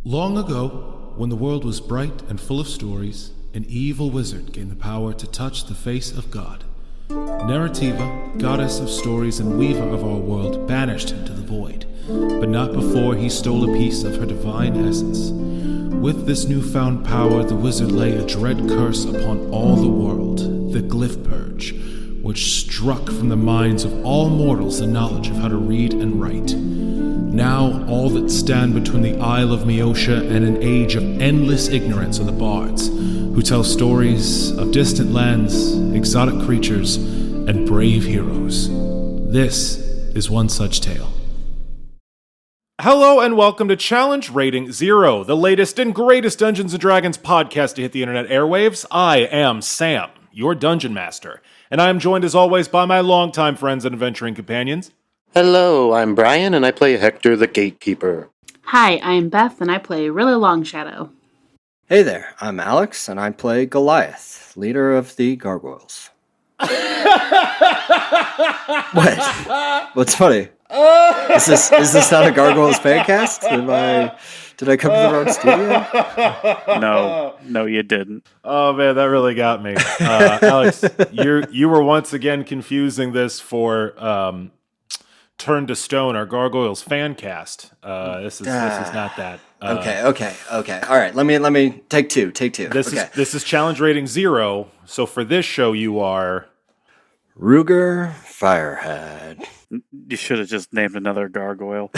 Long ago, when the world was bright and full of stories, an evil wizard gained the power to touch the face of God. Narrativa, goddess of stories and weaver of our world, banished him to the void, but not before he stole a piece of her divine essence. With this newfound power, the wizard lay a dread curse upon all the world, the Glyph Purge, which struck from the minds of all mortals the knowledge of how to read and write. Now, all that stand between the Isle of Meotia and an age of endless ignorance are the bards, who tell stories of distant lands, exotic creatures, and brave heroes. This is one such tale. Hello and welcome to Challenge Rating Zero, the latest and greatest Dungeons & Dragons podcast to hit the internet airwaves. I am Sam, your Dungeon Master, and I am joined as always by my longtime friends and adventuring companions. Hello, I'm Brian, and I play Hektor the Gatekeeper. Hi, I'm Beth, and I play Rilla Longshadow. Hey there, I'm Alex, and I play Goliath, leader of the Gargoyles. What? What's funny? Is this not a Gargoyles fan cast? Did I come to the wrong studio? No, you didn't. Oh man, that really got me. Alex, you were once again confusing this for Turn to Stone, our Gargoyles fan cast. This is not that. Okay. All right, let me take two. This is Challenge Rating Zero. So for this show, you are Ruger Firehead. You should have just named another gargoyle.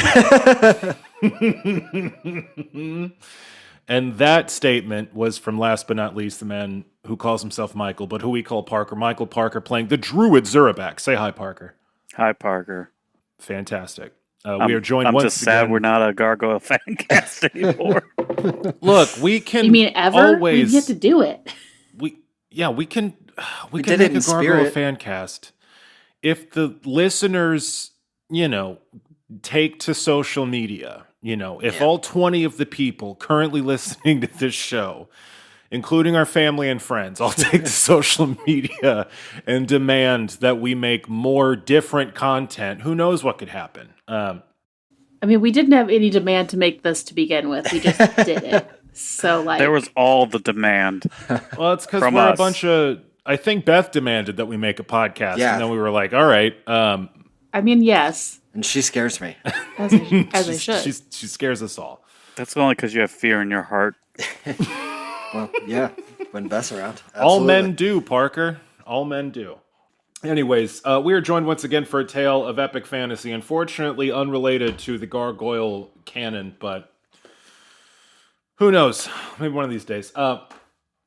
And that statement was from, last but not least, the man who calls himself Michael, but who we call Parker. Michael Parker playing the druid Zurabak. Say hi, Parker. Hi, Parker. Fantastic. We are joined I'm once just sad again. We're not a gargoyle fan cast anymore. Look, we can. You mean ever? Always, We get to do it. we can did make it in a gargoyle spirit. fan cast if the listeners, take to social media. If all 20 of the people currently listening to this show, including our family and friends, all take to social media and demand that we make more different content, who knows what could happen. We didn't have any demand to make this to begin with. We just did it. So, There was all the demand. Well, it's because From we're a us. bunch of... I think Beth demanded that we make a podcast, Yeah. and then we were like, all right. Yes, And she scares me. as I should. She scares us all. That's only because you have fear in your heart. Well, yeah, when Beth's around. All Absolutely. men do, Parker. All men do. Anyways, we are joined once again for a tale of epic fantasy, unfortunately unrelated to the gargoyle canon, but who knows? Maybe one of these days.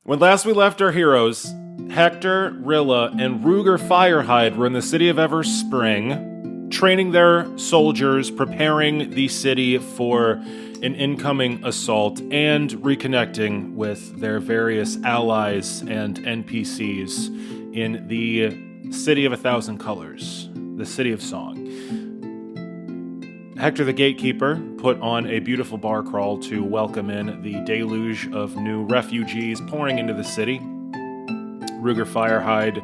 When last we left our heroes, Hektor, Rilla, and Ruger Firehide were in the city of Everspring, training their soldiers, preparing the city for an incoming assault, and reconnecting with their various allies and NPCs in the City of 1,000 Colors, the City of Song. Hektor the Gatekeeper put on a beautiful bar crawl to welcome in the deluge of new refugees pouring into the city. Ruger Firehide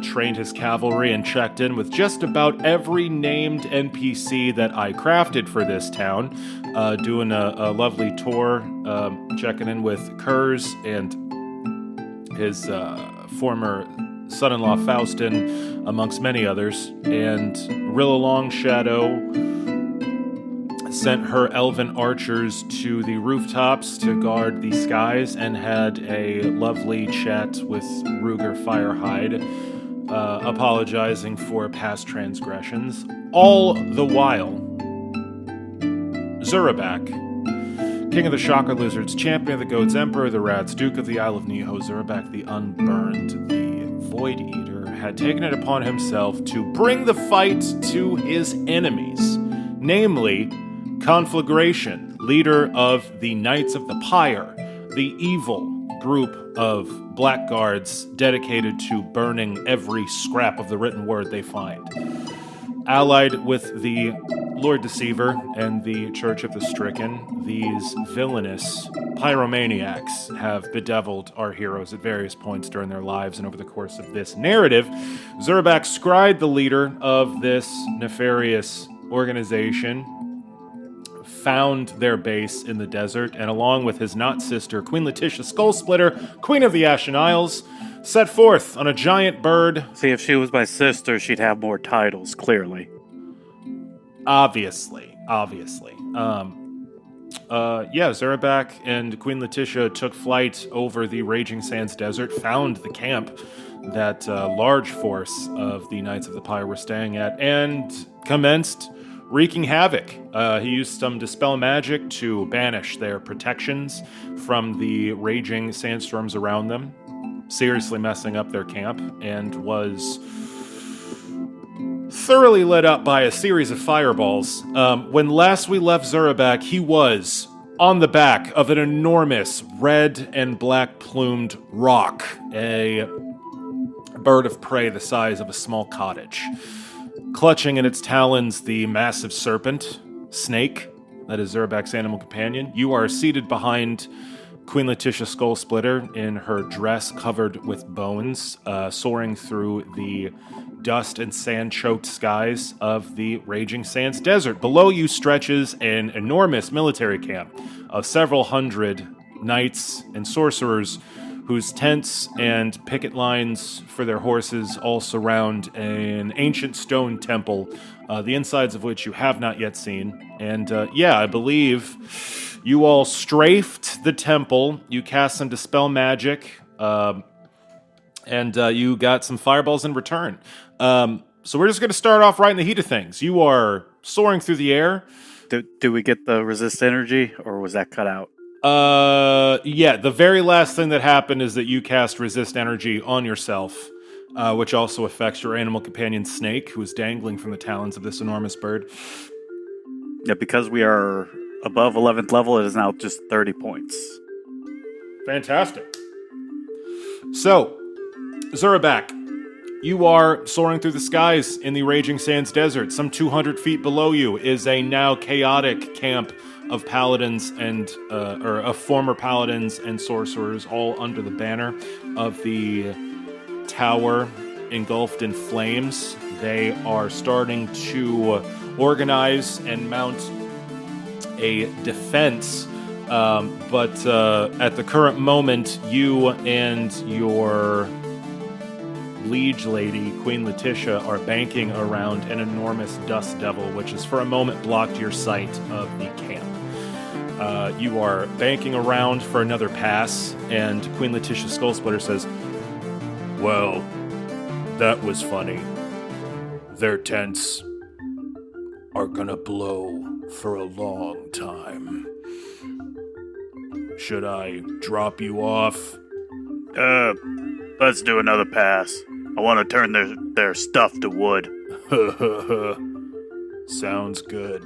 trained his cavalry and checked in with just about every named NPC that I crafted for this town, doing a lovely tour, checking in with Kurz and his former son-in-law Faustin, amongst many others, and Rilla Longshadow sent her elven archers to the rooftops to guard the skies and had a lovely chat with Ruger Firehide, apologizing for past transgressions. All the while, Zurabak, King of the Shocker Lizards, Champion of the Goats, Emperor of the Rats, Duke of the Isle of Neho, Zurabak the Unburned, the Void Eater, had taken it upon himself to bring the fight to his enemies, namely Conflagration, leader of the Knights of the Pyre, the evil group of blackguards dedicated to burning every scrap of the written word they find. Allied with the Lord Deceiver and the Church of the Stricken, these villainous pyromaniacs have bedeviled our heroes at various points during their lives, and over the course of this narrative, Zurabak scried the leader of this nefarious organization found their base in the desert, and along with his not-sister, Queen Letitia Skullsplitter, Queen of the Ashen Isles, set forth on a giant bird. See, if she was my sister, she'd have more titles, clearly. Obviously. Zurabak and Queen Letitia took flight over the Raging Sands Desert, found the camp that large force of the Knights of the Pyre were staying at, and commenced wreaking havoc. He used some Dispel magic to banish their protections from the raging sandstorms around them, seriously messing up their camp, and was thoroughly lit up by a series of fireballs. When last we left Zurabak, he was on the back of an enormous red and black plumed roc, a bird of prey the size of a small cottage. Clutching in its talons the massive serpent, Snake, that is Zurabak's animal companion. You are seated behind Queen Letitia Skullsplitter in her dress covered with bones, soaring through the dust and sand-choked skies of the Raging Sands Desert. Below you stretches an enormous military camp of several hundred knights and sorcerers whose tents and picket lines for their horses all surround an ancient stone temple, the insides of which you have not yet seen. And I believe you all strafed the temple, you cast some Dispel magic, and you got some fireballs in return. So we're just going to start off right in the heat of things. You are soaring through the air. Do we get the resist energy, or was that cut out? The very last thing that happened is that you cast resist energy on yourself, which also affects your animal companion Snake, who is dangling from the talons of this enormous bird. Yeah, because we are above 11th level, it is now just 30 points. Fantastic. So, Zurabak, you are soaring through the skies in the Raging Sands Desert. Some 200 feet below you is a now chaotic camp of paladins of former paladins and sorcerers, all under the banner of the tower engulfed in flames. They are starting to organize and mount a defense, but at the current moment, you and your liege lady, Queen Letitia, are banking around an enormous dust devil, which has for a moment blocked your sight of the camp. You are banking around for another pass, and Queen Letitia Skullsplitter says, "Well, that was funny. Their tents are gonna blow for a long time. Should I drop you off?" Let's do another pass. I want to turn their stuff to wood. Sounds good.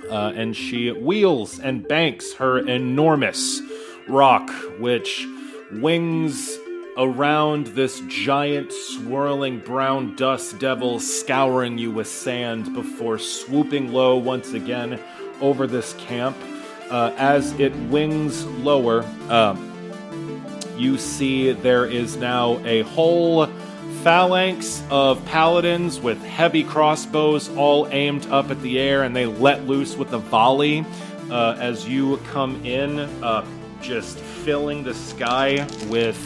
And she wheels and banks her enormous roc, which wings around this giant swirling brown dust devil, scouring you with sand before swooping low once again over this camp. As it wings lower, you see there is now a whole phalanx of paladins with heavy crossbows all aimed up at the air, and they let loose with a volley as you come in, just filling the sky with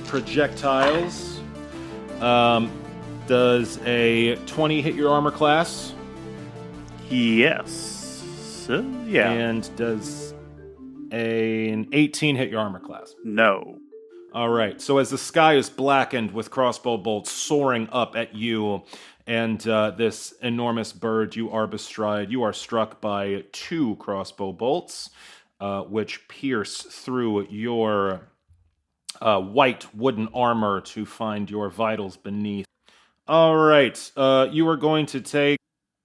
projectiles. Does a 20 hit your armor class? Yes. Yeah. And does an 18 hit your armor class? No. All right. So as the sky is blackened with crossbow bolts soaring up at you and this enormous bird you are bestride, you are struck by 2 crossbow bolts, which pierce through your white wooden armor to find your vitals beneath. All right. You are going to take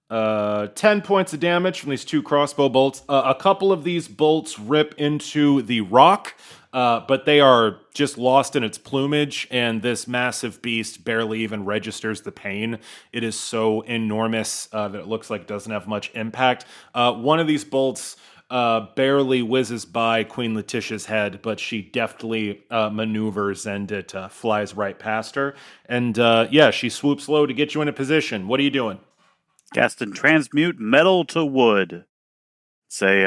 10 points of damage from these 2 crossbow bolts. A couple of these bolts rip into the rock, but they are just lost in its plumage, and this massive beast barely even registers the pain. It is so enormous that it looks like it doesn't have much impact. One of these bolts barely whizzes by Queen Letitia's head, but she deftly maneuvers, and it flies right past her. And she swoops low to get you in a position. What are you doing? Cast and transmute metal to wood. Say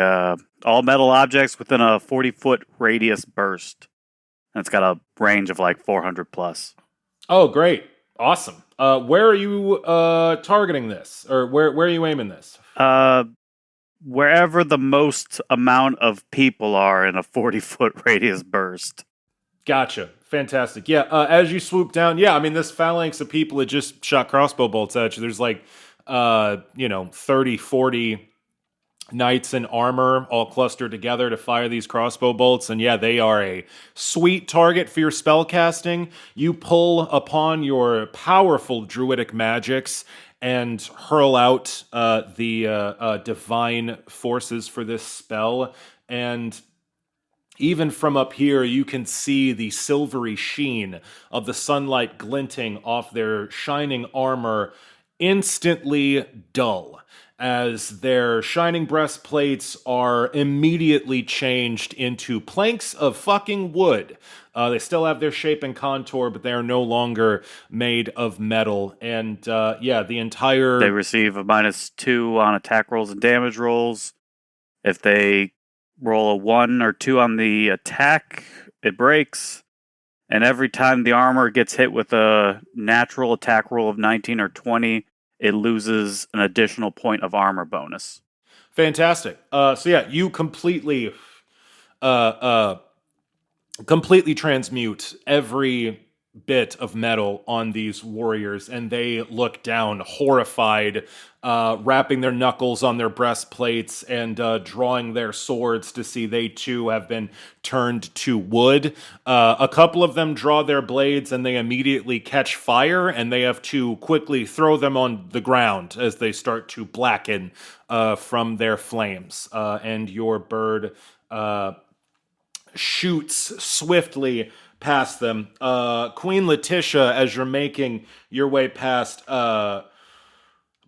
all metal objects within a 40-foot radius burst. And it's got a range of like 400 plus. Oh, great. Awesome. Where are you targeting this? Or where are you aiming this? Wherever the most amount of people are in a 40-foot radius burst. Gotcha. Fantastic. Yeah, as you swoop down, I mean, this phalanx of people had just shot crossbow bolts at you. There's like, 30, 40 knights in armor all clustered together to fire these crossbow bolts. And yeah, they are a sweet target for your spell casting. You pull upon your powerful druidic magics and hurl out the divine forces for this spell. And even from up here, you can see the silvery sheen of the sunlight glinting off their shining armor instantly dull, as their shining breastplates are immediately changed into planks of fucking wood. They still have their shape and contour, but they are no longer made of metal. And the entire... They receive a -2 on attack rolls and damage rolls. If they roll a 1 or 2 on the attack, it breaks. And every time the armor gets hit with a natural attack roll of 19 or 20, it loses an additional point of armor bonus. Fantastic. You completely transmute every bit of metal on these warriors, and they look down horrified, wrapping their knuckles on their breastplates and drawing their swords to see they too have been turned to wood. A couple of them draw their blades and they immediately catch fire, and they have to quickly throw them on the ground as they start to blacken from their flames. And your bird shoots swiftly past them. Queen Letitia, as you're making your way past,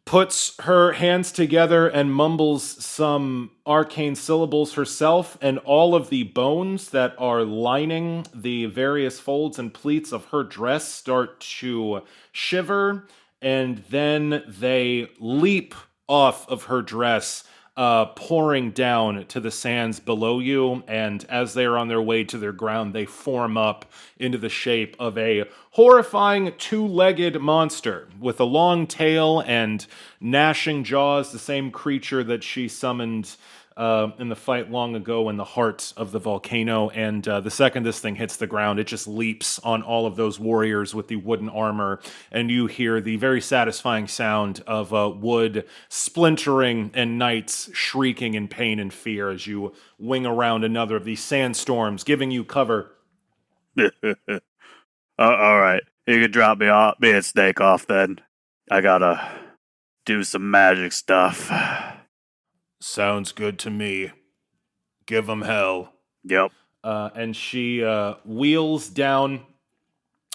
puts her hands together and mumbles some arcane syllables herself, and all of the bones that are lining the various folds and pleats of her dress start to shiver, and then they leap off of her dress, pouring down to the sands below you, and as they are on their way to their ground, they form up into the shape of a horrifying two-legged monster with a long tail and gnashing jaws, the same creature that she summoned in the fight long ago in the heart of the volcano. And the second this thing hits the ground, it just leaps on all of those warriors with the wooden armor, and you hear the very satisfying sound of wood splintering and knights shrieking in pain and fear as you wing around another of these sandstorms, giving you cover. All right, you can drop me and Snake off then. I gotta do some magic stuff. Sounds good to me. Give 'em hell. Yep. And she wheels down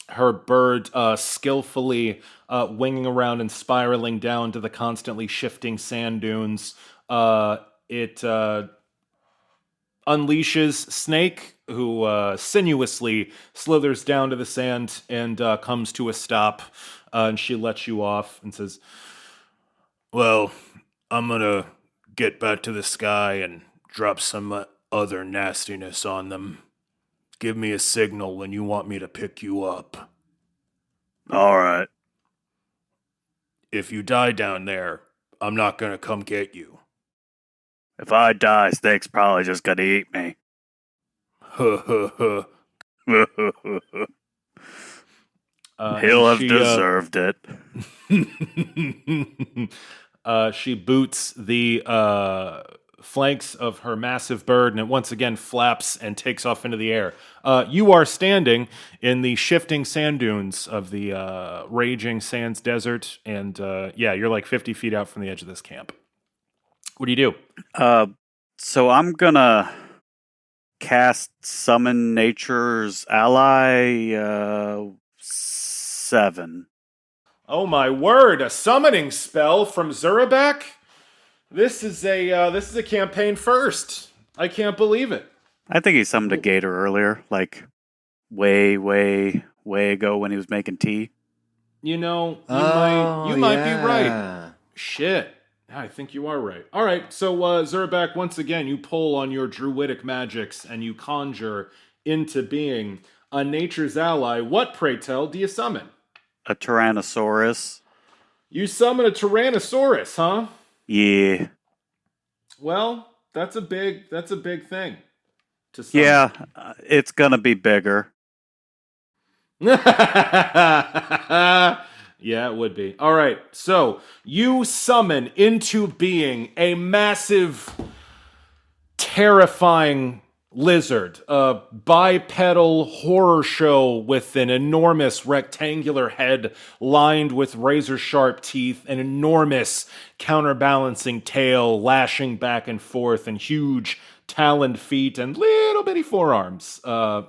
her bird, skillfully winging around and spiraling down to the constantly shifting sand dunes. It unleashes Snake, who sinuously slithers down to the sand and comes to a stop. And she lets you off and says, "Well, I'm gonna get back to the sky and drop some other nastiness on them. Give me a signal when you want me to pick you up." All right. "If you die down there, I'm not gonna come get you." If I die, Snake's probably just gonna eat me. He'll He'll have deserved it. She boots the flanks of her massive bird, and it once again flaps and takes off into the air. You are standing in the shifting sand dunes of the raging sands desert, and you're like 50 feet out from the edge of this camp. What do you do? So I'm gonna cast Summon Nature's Ally 7. Oh my word! A summoning spell from Zurabak? This is a campaign first. I can't believe it. I think he summoned a gator earlier, like way ago when he was making tea. You know, you might be right. Shit. I think you are right. All right, so Zurabak, once again, you pull on your druidic magics and you conjure into being a nature's ally. What, pray tell, do you summon? A Tyrannosaurus. You summon a Tyrannosaurus, huh? Yeah. Well, that's a big thing to summon. Yeah, it's gonna be bigger. Yeah, it would be. All right, so you summon into being a massive, terrifying lizard, a bipedal horror show with an enormous rectangular head lined with razor-sharp teeth, an enormous counterbalancing tail lashing back and forth, and huge taloned feet and little bitty forearms,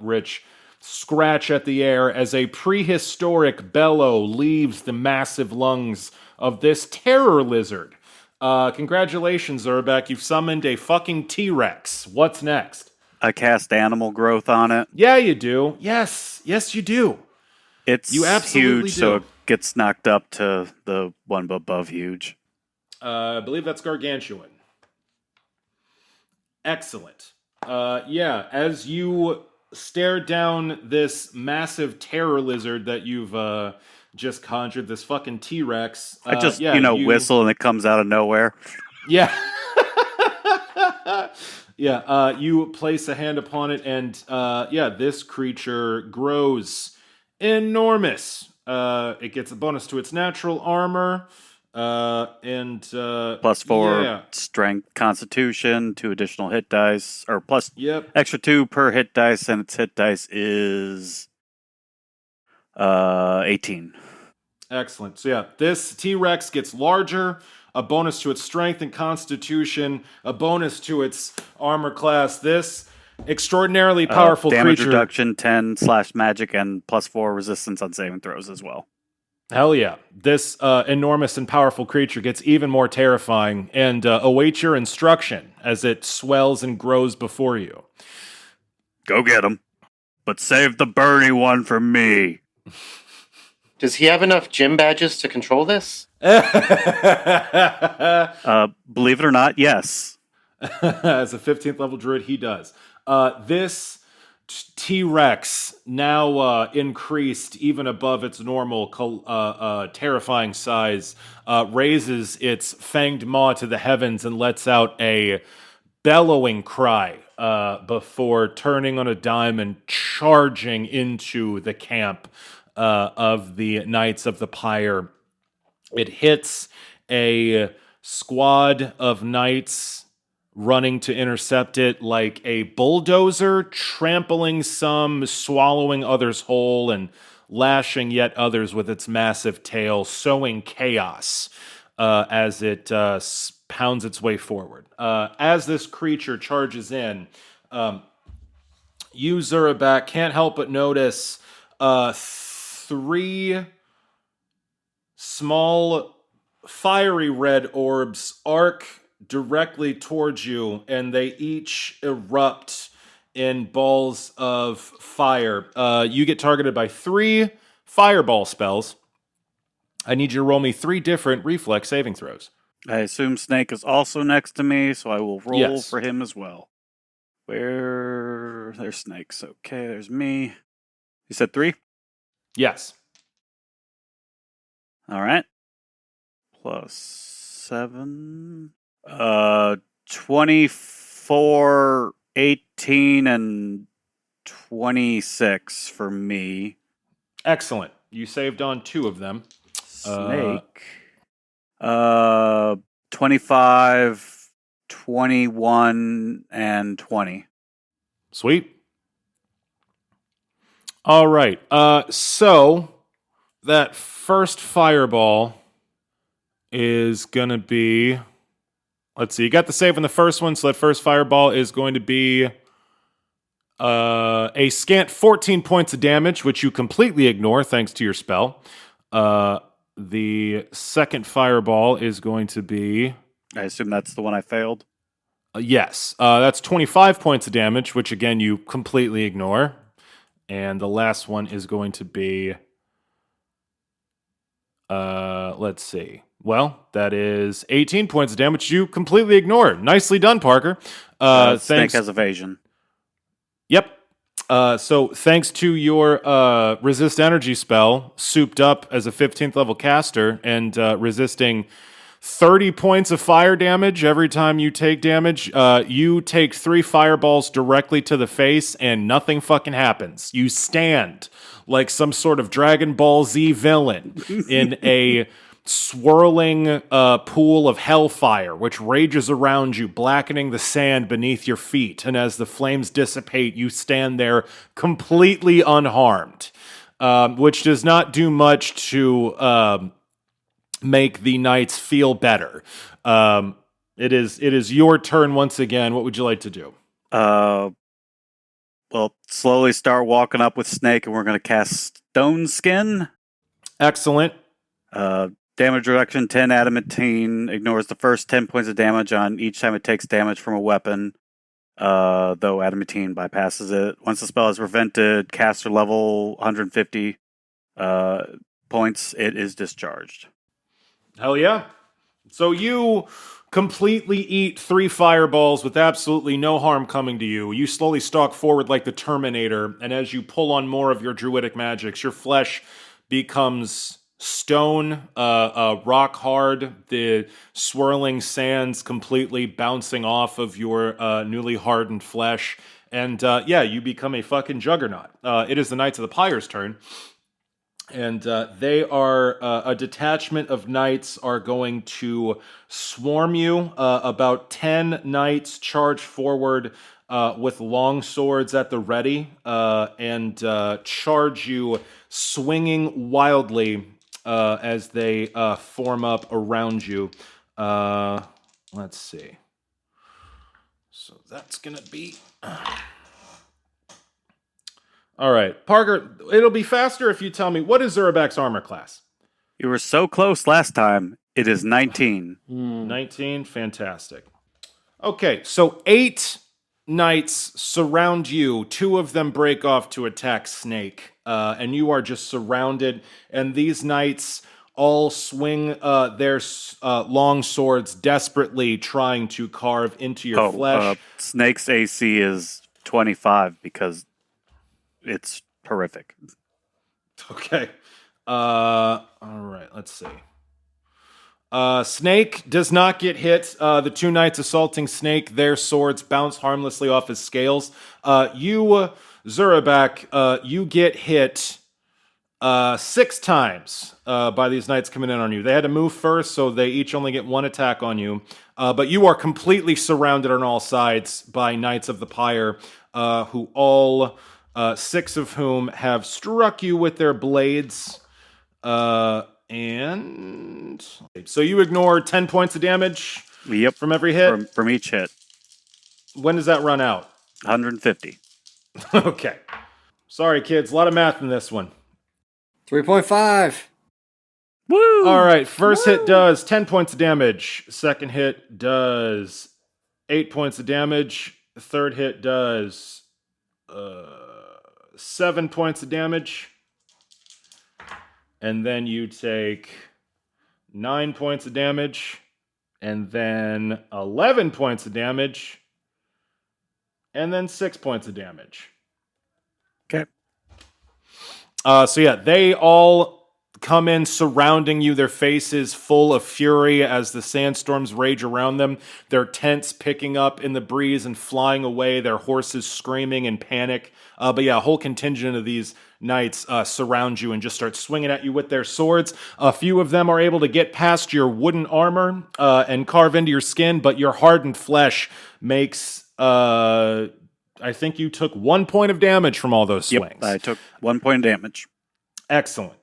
Rich. Scratch at the air as a prehistoric bellow leaves the massive lungs of this terror lizard. Congratulations, Zurabak. You've summoned a fucking T-Rex. What's next? I cast animal growth on it. Yeah, you do. Yes, you do. It's You absolutely huge, do. so it gets knocked up to the one above huge. I believe that's gargantuan. Excellent. Yeah, as you stare down this massive terror lizard that you've just conjured, this fucking T-Rex. I just, whistle and it comes out of nowhere. Yeah. Yeah, you place a hand upon it, and this creature grows enormous. It gets a bonus to its natural armor, and +4 strength, constitution, 2 additional hit dice, or plus Yep. extra 2 per hit dice, and its hit dice is 18. Excellent. So yeah, this T-Rex gets larger, a bonus to its strength and constitution, a bonus to its armor class. This extraordinarily powerful damage creature. reduction 10/magic and +4 resistance on saving throws as well. Hell yeah. This enormous and powerful creature gets even more terrifying and awaits your instruction as it swells and grows before you. Go get him. But save the Bernie one for me. Does he have enough gym badges to control this? Believe it or not, yes. As a 15th level druid, he does. This T-Rex, now increased even above its normal terrifying size, raises its fanged maw to the heavens and lets out a bellowing cry before turning on a dime and charging into the camp of the Knights of the Pyre. It hits a squad of knights running to intercept it like a bulldozer, trampling some, swallowing others whole, and lashing yet others with its massive tail, sowing chaos as it pounds its way forward. As this creature charges in, you, Zurabak, can't help but notice 3 small fiery red orbs arc directly towards you, and they each erupt in balls of fire. You get targeted by 3 fireball spells. I need you to roll me 3 different reflex saving throws. I assume Snake is also next to me, so I will roll Yes. for him as well. There's Snakes. Okay, there's me. You said 3? Yes. All right. +7. 24, 18, and 26 for me. Excellent. You saved on 2 of them. Snake. 25, 21, and 20. Sweet. All right. So that first fireball is going to be... Let's see. You got the save on the first one, so that first fireball is going to be a scant 14 points of damage, which you completely ignore thanks to your spell. The second fireball is going to be... I assume that's the one I failed. Yes. That's 25 points of damage, which again you completely ignore. And the last one is going to be... let's see. Well, that is 18 points of damage you completely ignore. Nicely done, Parker. Snake Thanks. has evasion. Yep. So thanks to your resist energy spell, souped up as a 15th level caster and resisting 30 points of fire damage every time you take damage, you take 3 fireballs directly to the face and nothing fucking happens. You stand like some sort of Dragon Ball Z villain in a swirling pool of hellfire, which rages around you, blackening the sand beneath your feet. And as the flames dissipate, you stand there completely unharmed, which does not do much to make the knights feel better. It is your turn once again. What would you like to do? Well, slowly start walking up with Snake, and we're going to cast Stone Skin. Excellent. Damage reduction 10 adamantine, ignores the first 10 points of damage on each time it takes damage from a weapon, though adamantine bypasses it. Once the spell is prevented, caster level 150 points, it is discharged. Hell yeah. So you completely eat 3 fireballs with absolutely no harm coming to you. You slowly stalk forward like the Terminator, and as you pull on more of your druidic magics, your flesh becomes stone, rock hard, the swirling sands completely bouncing off of your newly hardened flesh, and you become a fucking juggernaut. It is the Knights of the Pyre's turn, and they are a detachment of knights are going to swarm you. About 10 knights charge forward with long swords at the ready and charge you, swinging wildly as they form up around you. Let's see. So that's going to be... All right, Parker, it'll be faster if you tell me, what is Zurabak's armor class? You were so close last time. It is 19. 19, fantastic. Okay, so 8 knights surround you. 2 of them break off to attack Snake, and you are just surrounded. And these knights all swing their long swords, desperately trying to carve into your flesh. Snake's AC is 25 because it's horrific. Okay. All right, let's see. Snake does not get hit. The 2 knights assaulting Snake, their swords bounce harmlessly off his scales. You, Zurabak, you get hit 6 times by these knights coming in on you. They had to move first, so they each only get 1 attack on you. But you are completely surrounded on all sides by Knights of the Pyre, who all... 6 of whom have struck you with their blades. And so you ignore 10 points of damage from every hit? From each hit. When does that run out? 150. Okay. Sorry, kids. A lot of math in this one. 3.5. Woo! All right. First hit does 10 points of damage. Second hit does 8 points of damage. Third hit does 7 points of damage. And then you take 9 points of damage. And then 11 points of damage. And then 6 points of damage. Okay. They all come in surrounding you, their faces full of fury as the sandstorms rage around them, their tents picking up in the breeze and flying away, their horses screaming in panic. A whole contingent of these knights surround you and just start swinging at you with their swords. A few of them are able to get past your wooden armor and carve into your skin, but your hardened flesh makes... I think you took 1 point of damage from all those swings. Yep, I took 1 point of damage. Excellent.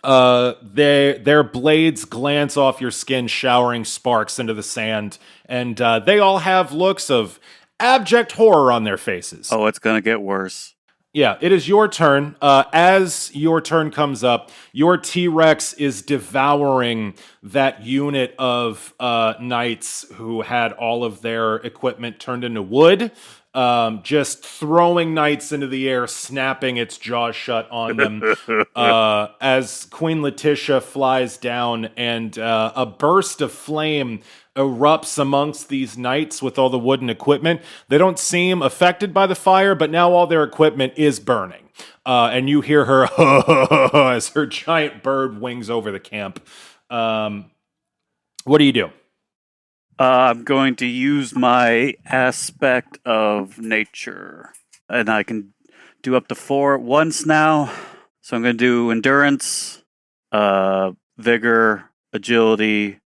Their blades glance off your skin, showering sparks into the sand, and they all have looks of abject horror on their faces. Oh, it's gonna get worse. Yeah, it is your turn. As your turn comes up, your T-Rex is devouring that unit of knights who had all of their equipment turned into wood. just throwing knights into the air, snapping its jaws shut on them as Queen Letitia flies down, and a burst of flame erupts amongst these knights with all the wooden equipment. They don't seem affected by the fire, but now all their equipment is burning. And you hear her as her giant bird wings over the camp. What do you do? I'm going to use my aspect of nature. And I can do up to 4 at once now. So I'm going to do endurance, vigor, agility,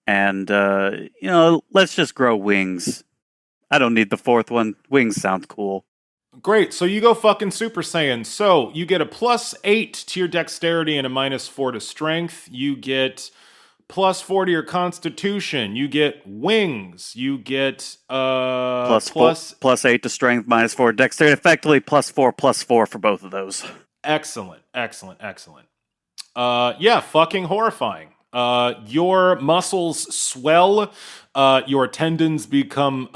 and, let's just grow wings. I don't need the 4th one. Wings sound cool. Great. So you go fucking Super Saiyan. So you get a +8 to your dexterity and a -4 to strength. You get +4 to your constitution. You get wings. You get +8 to strength, -4 dexterity. Effectively +4 for both of those. Excellent. Yeah, fucking horrifying. Your muscles swell. Your tendons become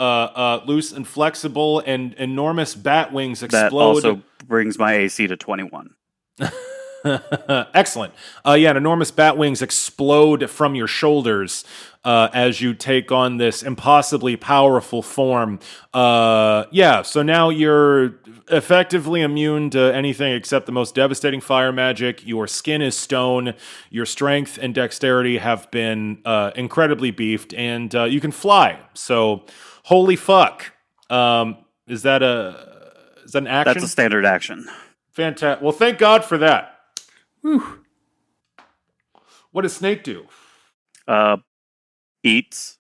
loose and flexible, and enormous bat wings explode. That also brings my AC to 21. Excellent. And enormous bat wings explode from your shoulders as you take on this impossibly powerful form. So now you're effectively immune to anything except the most devastating fire magic. Your skin is stone. Your strength and dexterity have been incredibly beefed, and you can fly. So, holy fuck. Is that an action? That's a standard action. Fantastic. Well, thank God for that. Whew. What does Snake do? Eats.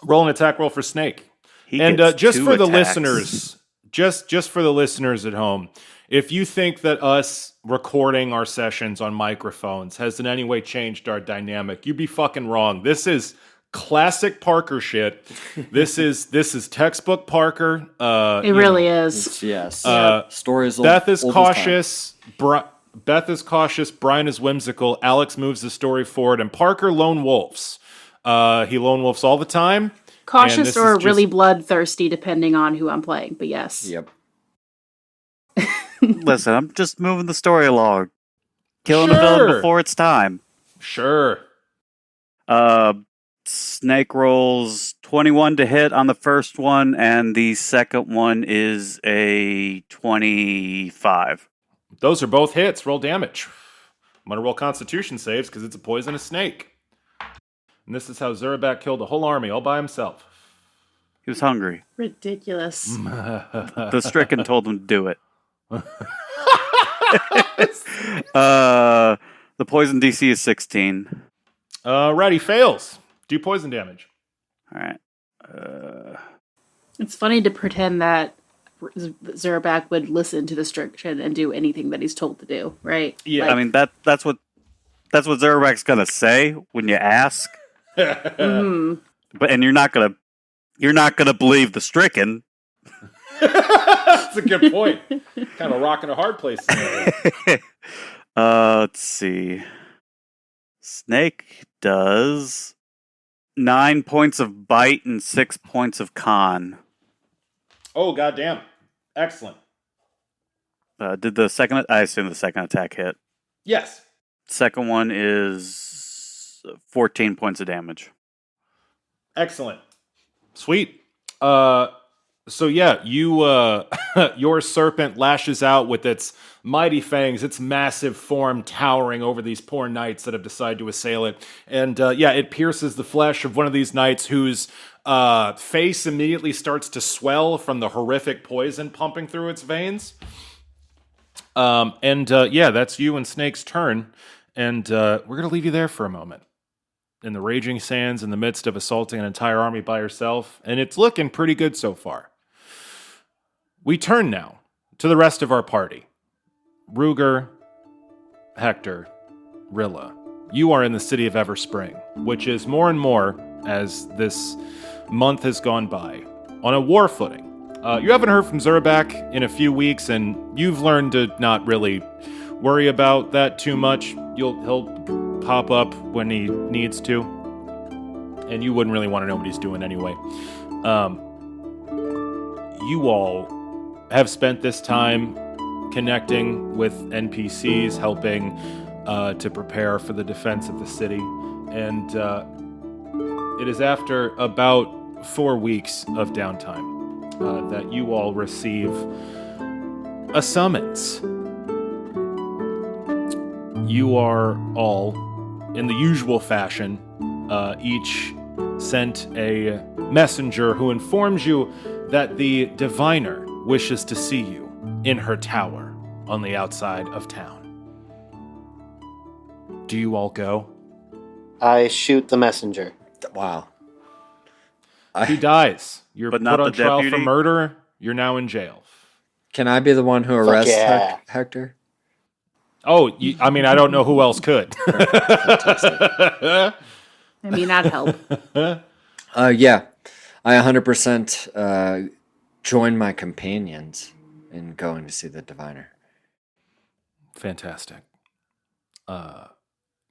Roll an attack roll for Snake. Just for the listeners, just for the listeners at home, if you think that us recording our sessions on microphones has in any way changed our dynamic, you'd be fucking wrong. This is classic Parker shit. This is textbook Parker. It really is. Yes. Stories. Beth is cautious. Beth is cautious, Brian is whimsical, Alex moves the story forward, and Parker lone wolves. He lone wolves all the time. Cautious or really bloodthirsty, depending on who I'm playing, but yes. Yep. Listen, I'm just moving the story along. Killing the villain before it's time. Sure. Snake rolls 21 to hit on the first one, and the second one is a 25. Those are both hits. Roll damage. I'm going to roll constitution saves because it's a poisonous snake. And this is how Zurabak killed a whole army all by himself. He was hungry. Ridiculous. The Stricken told him to do it. The poison DC is 16. Right, he fails. Do poison damage. All right. It's funny to pretend that Zurabak would listen to the Stricken and do anything that he's told to do, right? Yeah, I mean that's what Zurabak's gonna say when you ask. Mm-hmm. But you're not gonna believe the Stricken. That's a good point. Kind of rocking a hard place. Let's see. Snake does 9 points of bite and 6 points of con. Oh, goddamn. Excellent. Did the second... I assume the second attack hit. Yes. Second one is 14 points of damage. Excellent. Sweet. So yeah, you your serpent lashes out with its mighty fangs, its massive form towering over these poor knights that have decided to assail it. And it pierces the flesh of one of these knights whose face immediately starts to swell from the horrific poison pumping through its veins. That's you and Snake's turn. And we're going to leave you there for a moment. In the raging sands, in the midst of assaulting an entire army by yourself. And it's looking pretty good so far. We turn now to the rest of our party. Ruger, Hektor, Rilla. You are in the city of Everspring, which is more and more, as this month has gone by, on a war footing. You haven't heard from Zurabak in a few weeks, and you've learned to not really worry about that too much. He'll pop up when he needs to, and you wouldn't really want to know what he's doing anyway. you all have spent this time connecting with NPCs, helping to prepare for the defense of the city. And it is after about 4 weeks of downtime that you all receive a summons. You are all, in the usual fashion, each sent a messenger who informs you that the diviner wishes to see you in her tower on the outside of town. Do you all go? I shoot the messenger. Wow. He dies. You're But put not on the trial for deputy? murder. You're now in jail. Can I be the one who arrests yeah. Hector? Oh, I mean, I don't know who else could. I mean, that'd help. Yeah. I 100% join my companions in going to see the diviner. Fantastic.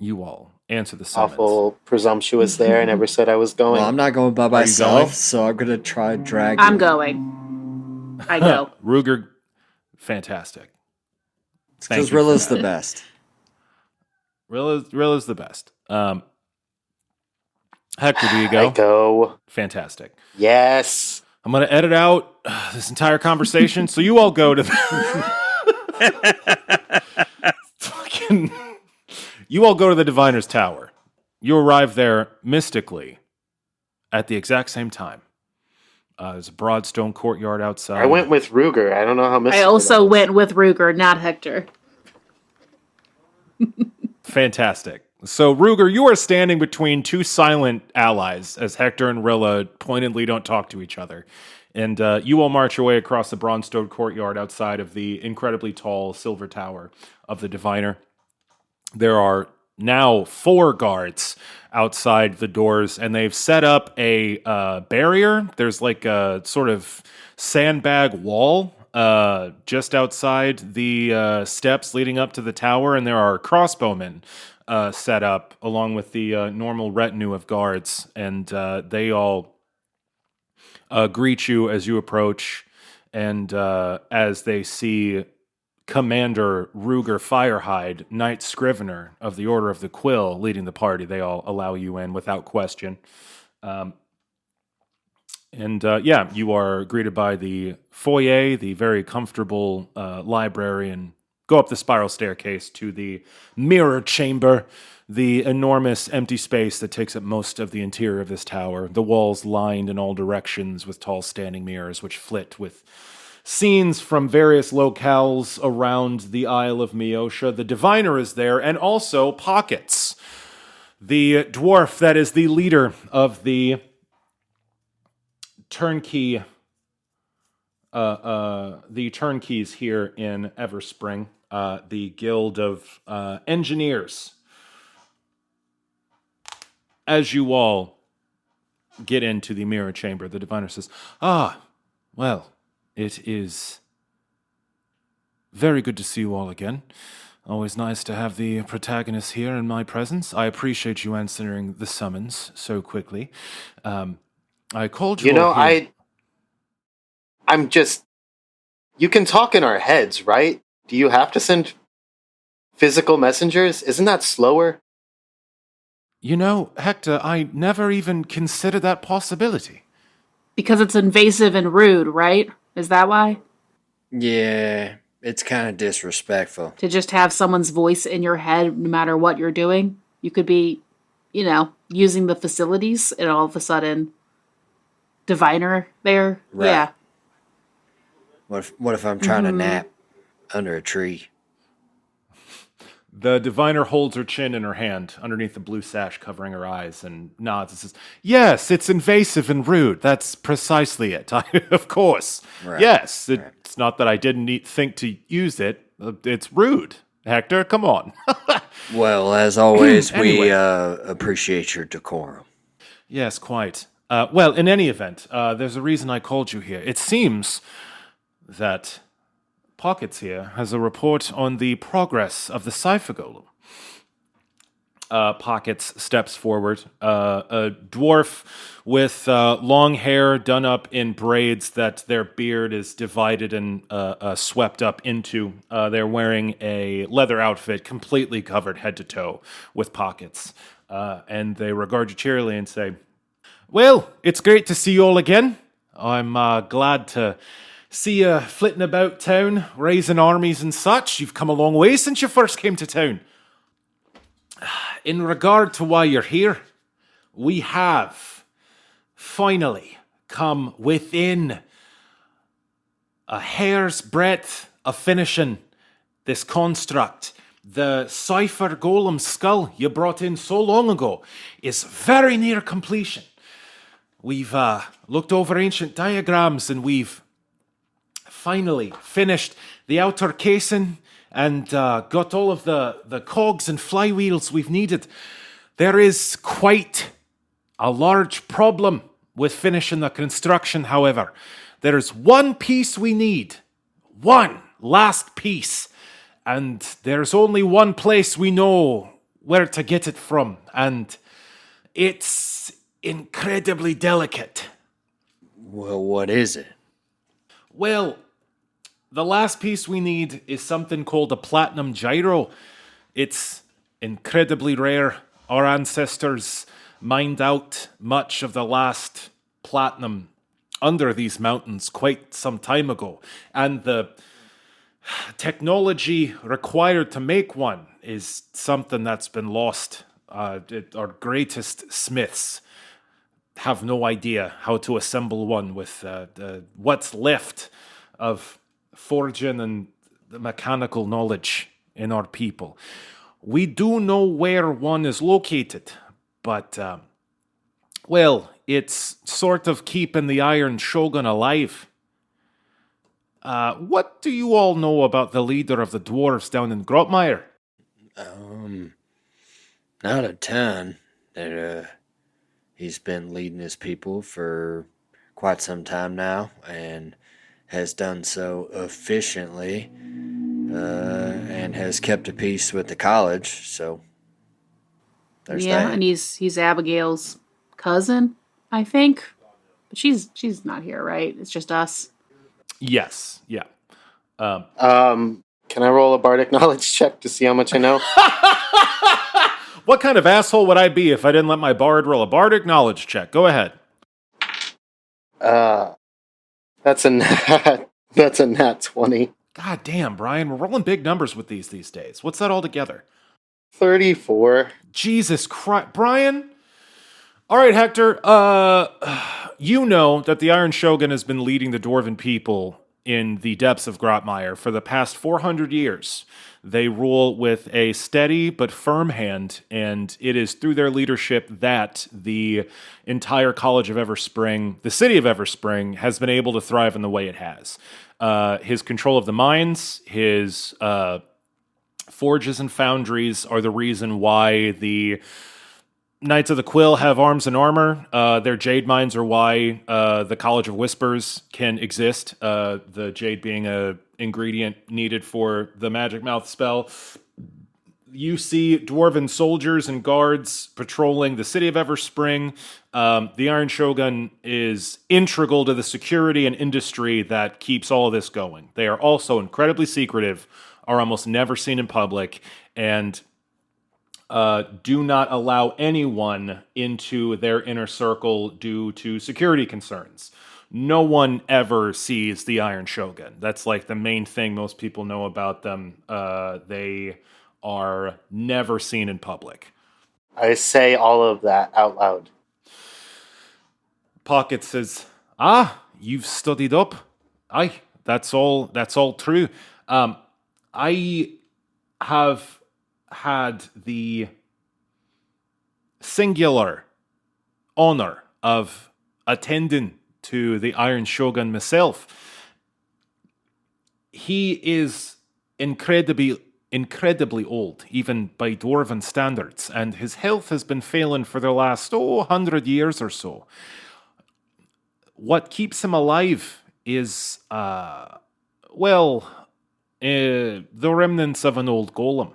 You all answer the summons. Awful presumptuous there. I never said I was going. Well, I'm not going by going? myself, so I'm going to try drag you. I'm going. I go. Ruger, fantastic. Thank Because you for Rilla's that. the best. Rilla's the best. Hector, do you go? I go. Fantastic. Yes. I'm going to edit out this entire conversation, so you all go to fucking. You all go to the diviner's tower. You arrive there mystically at the exact same time. There's a broad stone courtyard outside. I went with Ruger. I don't know how I also went with Ruger, not Hector. Fantastic. So, Ruger, you are standing between two silent allies as Hector and Rilla pointedly don't talk to each other. And you all march your way across the bronze-stone courtyard outside of the incredibly tall silver tower of the diviner. There are now 4 guards outside the doors, and they've set up a barrier. There's like a sort of sandbag wall just outside the steps leading up to the tower, and there are crossbowmen set up along with the normal retinue of guards, and they all greet you as you approach, and as they see Commander Ruger Firehide, Knight Scrivener of the Order of the Quill, leading the party, they all allow you in without question. You are greeted by the foyer, the very comfortable library, and go up the spiral staircase to the mirror chamber, the enormous empty space that takes up most of the interior of this tower. The walls lined in all directions with tall standing mirrors which flit with scenes from various locales around the Isle of Meosha. The diviner is there, and also Pockets, the dwarf that is the leader of the turnkey, the turnkeys here in Everspring, the Guild of Engineers. As you all get into the mirror chamber, the diviner says, well, it is very good to see you all again. Always nice to have the protagonist here in my presence. I appreciate you answering the summons so quickly. I called you. You know, here. I'm just. You can talk in our heads, right? Do you have to send physical messengers? Isn't that slower? You know, Hector, I never even considered that possibility. Because it's invasive and rude, right? Is that why? Yeah, it's kind of disrespectful. To just have someone's voice in your head no matter what you're doing? You could be, using the facilities and all of a sudden, diviner there. Right. Yeah. What if I'm trying to nap under a tree? The diviner holds her chin in her hand underneath the blue sash covering her eyes and nods and says, yes, it's invasive and rude. That's precisely it. Of course. Right. Yes, it's not that I didn't think to use it. It's rude. Hector, come on. Well, as always, Anyway. we appreciate your decorum. Yes, quite. Well, in any event, there's a reason I called you here. It seems that Pockets here has a report on the progress of the Cipher Golem. Pockets steps forward. A dwarf with long hair done up in braids that their beard is divided and swept up into. They're wearing a leather outfit completely covered head to toe with pockets. And they regard you cheerily and say, "Well, it's great to see you all again. I'm glad to see you flitting about town, raising armies and such. You've come a long way since you first came to town. In regard to why you're here, we have finally come within a hair's breadth of finishing this construct. The cipher golem skull you brought in so long ago is very near completion. We've looked over ancient diagrams and we've finally finished the outer casing and got all of the cogs and flywheels we've needed. There is quite a large problem with finishing the construction, however. There's one piece we need. One last piece. And there's only one place we know where to get it from. And it's incredibly delicate. Well, what is it? Well, the last piece we need is something called a platinum gyro. It's incredibly rare. Our ancestors mined out much of the last platinum under these mountains quite some time ago. And the technology required to make one is something that's been lost. Our greatest smiths have no idea how to assemble one with what's left of forging and the mechanical knowledge in our people. We do know where one is located, but, well, it's sort of keeping the Iron Shogun alive. What do you all know about the leader of the dwarves down in Grotmire? Not a ton. He's been leading his people for quite some time now, and has done so efficiently, and has kept a peace with the college, so there's that. And he's Abigail's cousin, I think. But she's not here, right? It's just us. Yes, yeah. Can I roll a bardic knowledge check to see how much I know? What kind of asshole would I be if I didn't let my bard roll a bardic knowledge check? Go ahead. That's a nat 20. God damn, Brian, we're rolling big numbers with these days. What's that all together? 34. Jesus Christ. Brian? All right, Hector. You know that the Iron Shogun has been leading the Dwarven people in the depths of Grotmire for the past 400 years. They rule with a steady but firm hand, and it is through their leadership that the entire College of Everspring, the city of Everspring, has been able to thrive in the way it has. His control of the mines, his forges and foundries are the reason why the Knights of the Quill have arms and armor. Their jade mines are why the College of Whispers can exist. The jade being a ingredient needed for the Magic Mouth spell. You see dwarven soldiers and guards patrolling the city of Everspring. The Iron Shogun is integral to the security and industry that keeps all of this going. They are also incredibly secretive, are almost never seen in public, and do not allow anyone into their inner circle due to security concerns. No one ever sees the Iron Shogun. That's like the main thing most people know about them. They are never seen in public. I say all of that out loud. Pocket says, you've studied up. Aye, that's all true. I have had the singular honor of attending to the Iron Shogun myself. He is incredibly old, even by dwarven standards, and his health has been failing for the last 100 years or so. What keeps him alive is, the remnants of an old golem.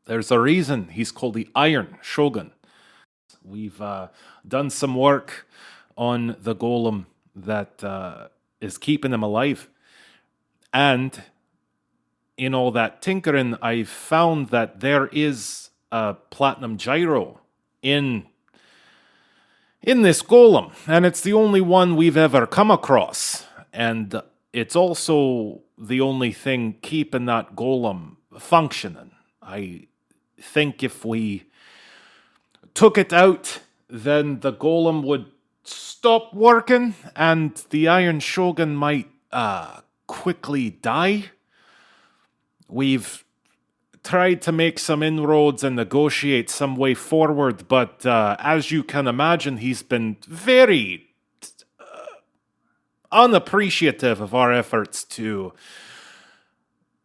There's a reason he's called the Iron Shogun. We've done some work on the golem that is keeping him alive. And in all that tinkering, I found that there is a platinum gyro in this golem, and it's the only one we've ever come across. And it's also the only thing keeping that golem functioning. I think if we took it out, then the golem would stop working, and the Iron Shogun might quickly die. We've tried to make some inroads and negotiate some way forward, but as you can imagine, he's been very unappreciative of our efforts to,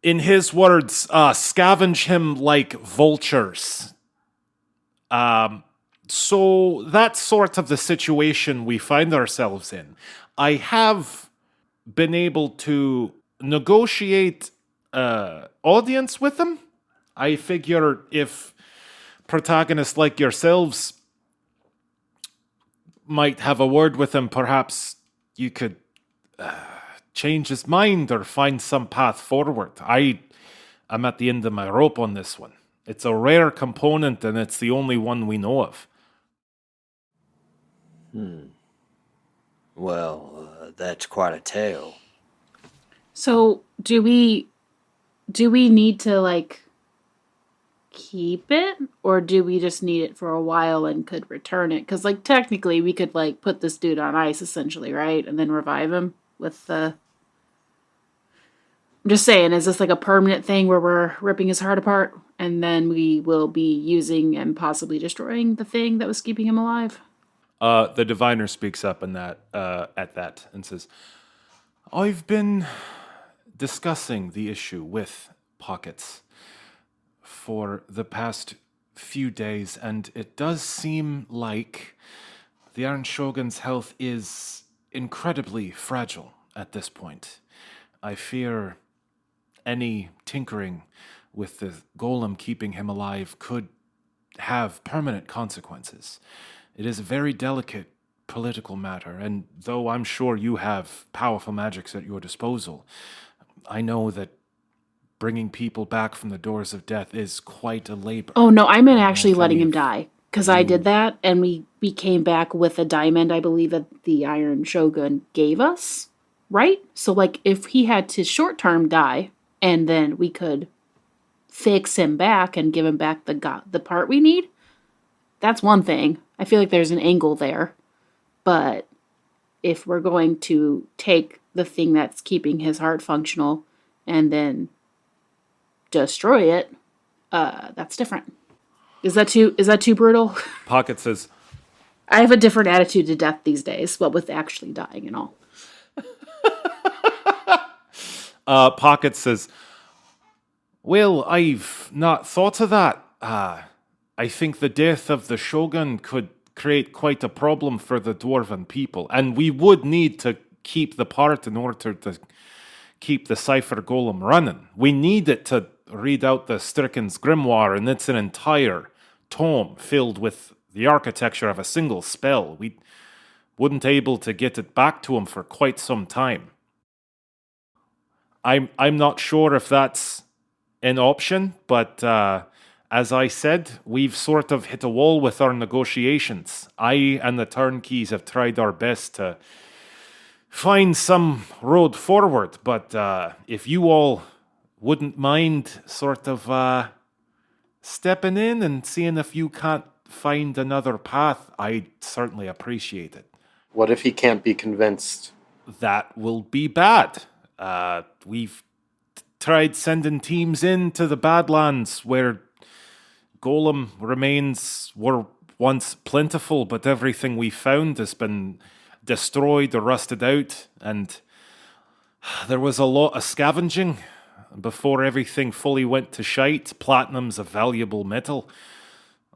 in his words, scavenge him like vultures. So that's sort of the situation we find ourselves in. I have been able to negotiate audience with him. I figure if protagonists like yourselves might have a word with him, perhaps you could change his mind or find some path forward. I am at the end of my rope on this one. It's a rare component, and it's the only one we know of. Well, that's quite a tale. So do we need to like keep it, or do we just need it for a while and could return it? Because like technically we could like put this dude on ice essentially, right, and then revive him with the. I'm just saying, is this like a permanent thing where we're ripping his heart apart and then we will be using and possibly destroying the thing that was keeping him alive? The diviner speaks up in that at that and says, "I've been discussing the issue with Pockets for the past few days, and it does seem like the Iron Shogun's health is incredibly fragile at this point. I fear any tinkering with the golem keeping him alive could have permanent consequences. It is a very delicate political matter, and though I'm sure you have powerful magics at your disposal, I know that bringing people back from the doors of death is quite a labor." Oh no, I meant I actually don't letting him believe die. Because I did that, and we came back with a diamond, I believe, that the Iron Shogun gave us, right? So, like, if he had to short-term die, and then we could fix him back and give him back the part we need, that's one thing. I feel like there's an angle there. But if we're going to take the thing that's keeping his heart functional and then destroy it, that's different. Is that too brutal? Pocket says, I have a different attitude to death these days, what with actually dying and all. Pocket says, "Well, I've not thought of that. I think the death of the Shogun could create quite a problem for the Dwarven people, and we would need to keep the part in order to keep the Cypher Golem running. We need it to read out the Stricken's Grimoire, and it's an entire tome filled with the architecture of a single spell. We wouldn't able to get it back to him for quite some time. I'm not sure if that's an option, but as I said, we've sort of hit a wall with our negotiations. I and the turnkeys have tried our best to find some road forward, but if you all wouldn't mind sort of stepping in and seeing if you can't find another path, I'd certainly appreciate it." What if he can't be convinced? That will be bad. We've tried sending teams into the Badlands where golem remains were once plentiful, but everything we found has been destroyed or rusted out, and there was a lot of scavenging before everything fully went to shite. Platinum's a valuable metal.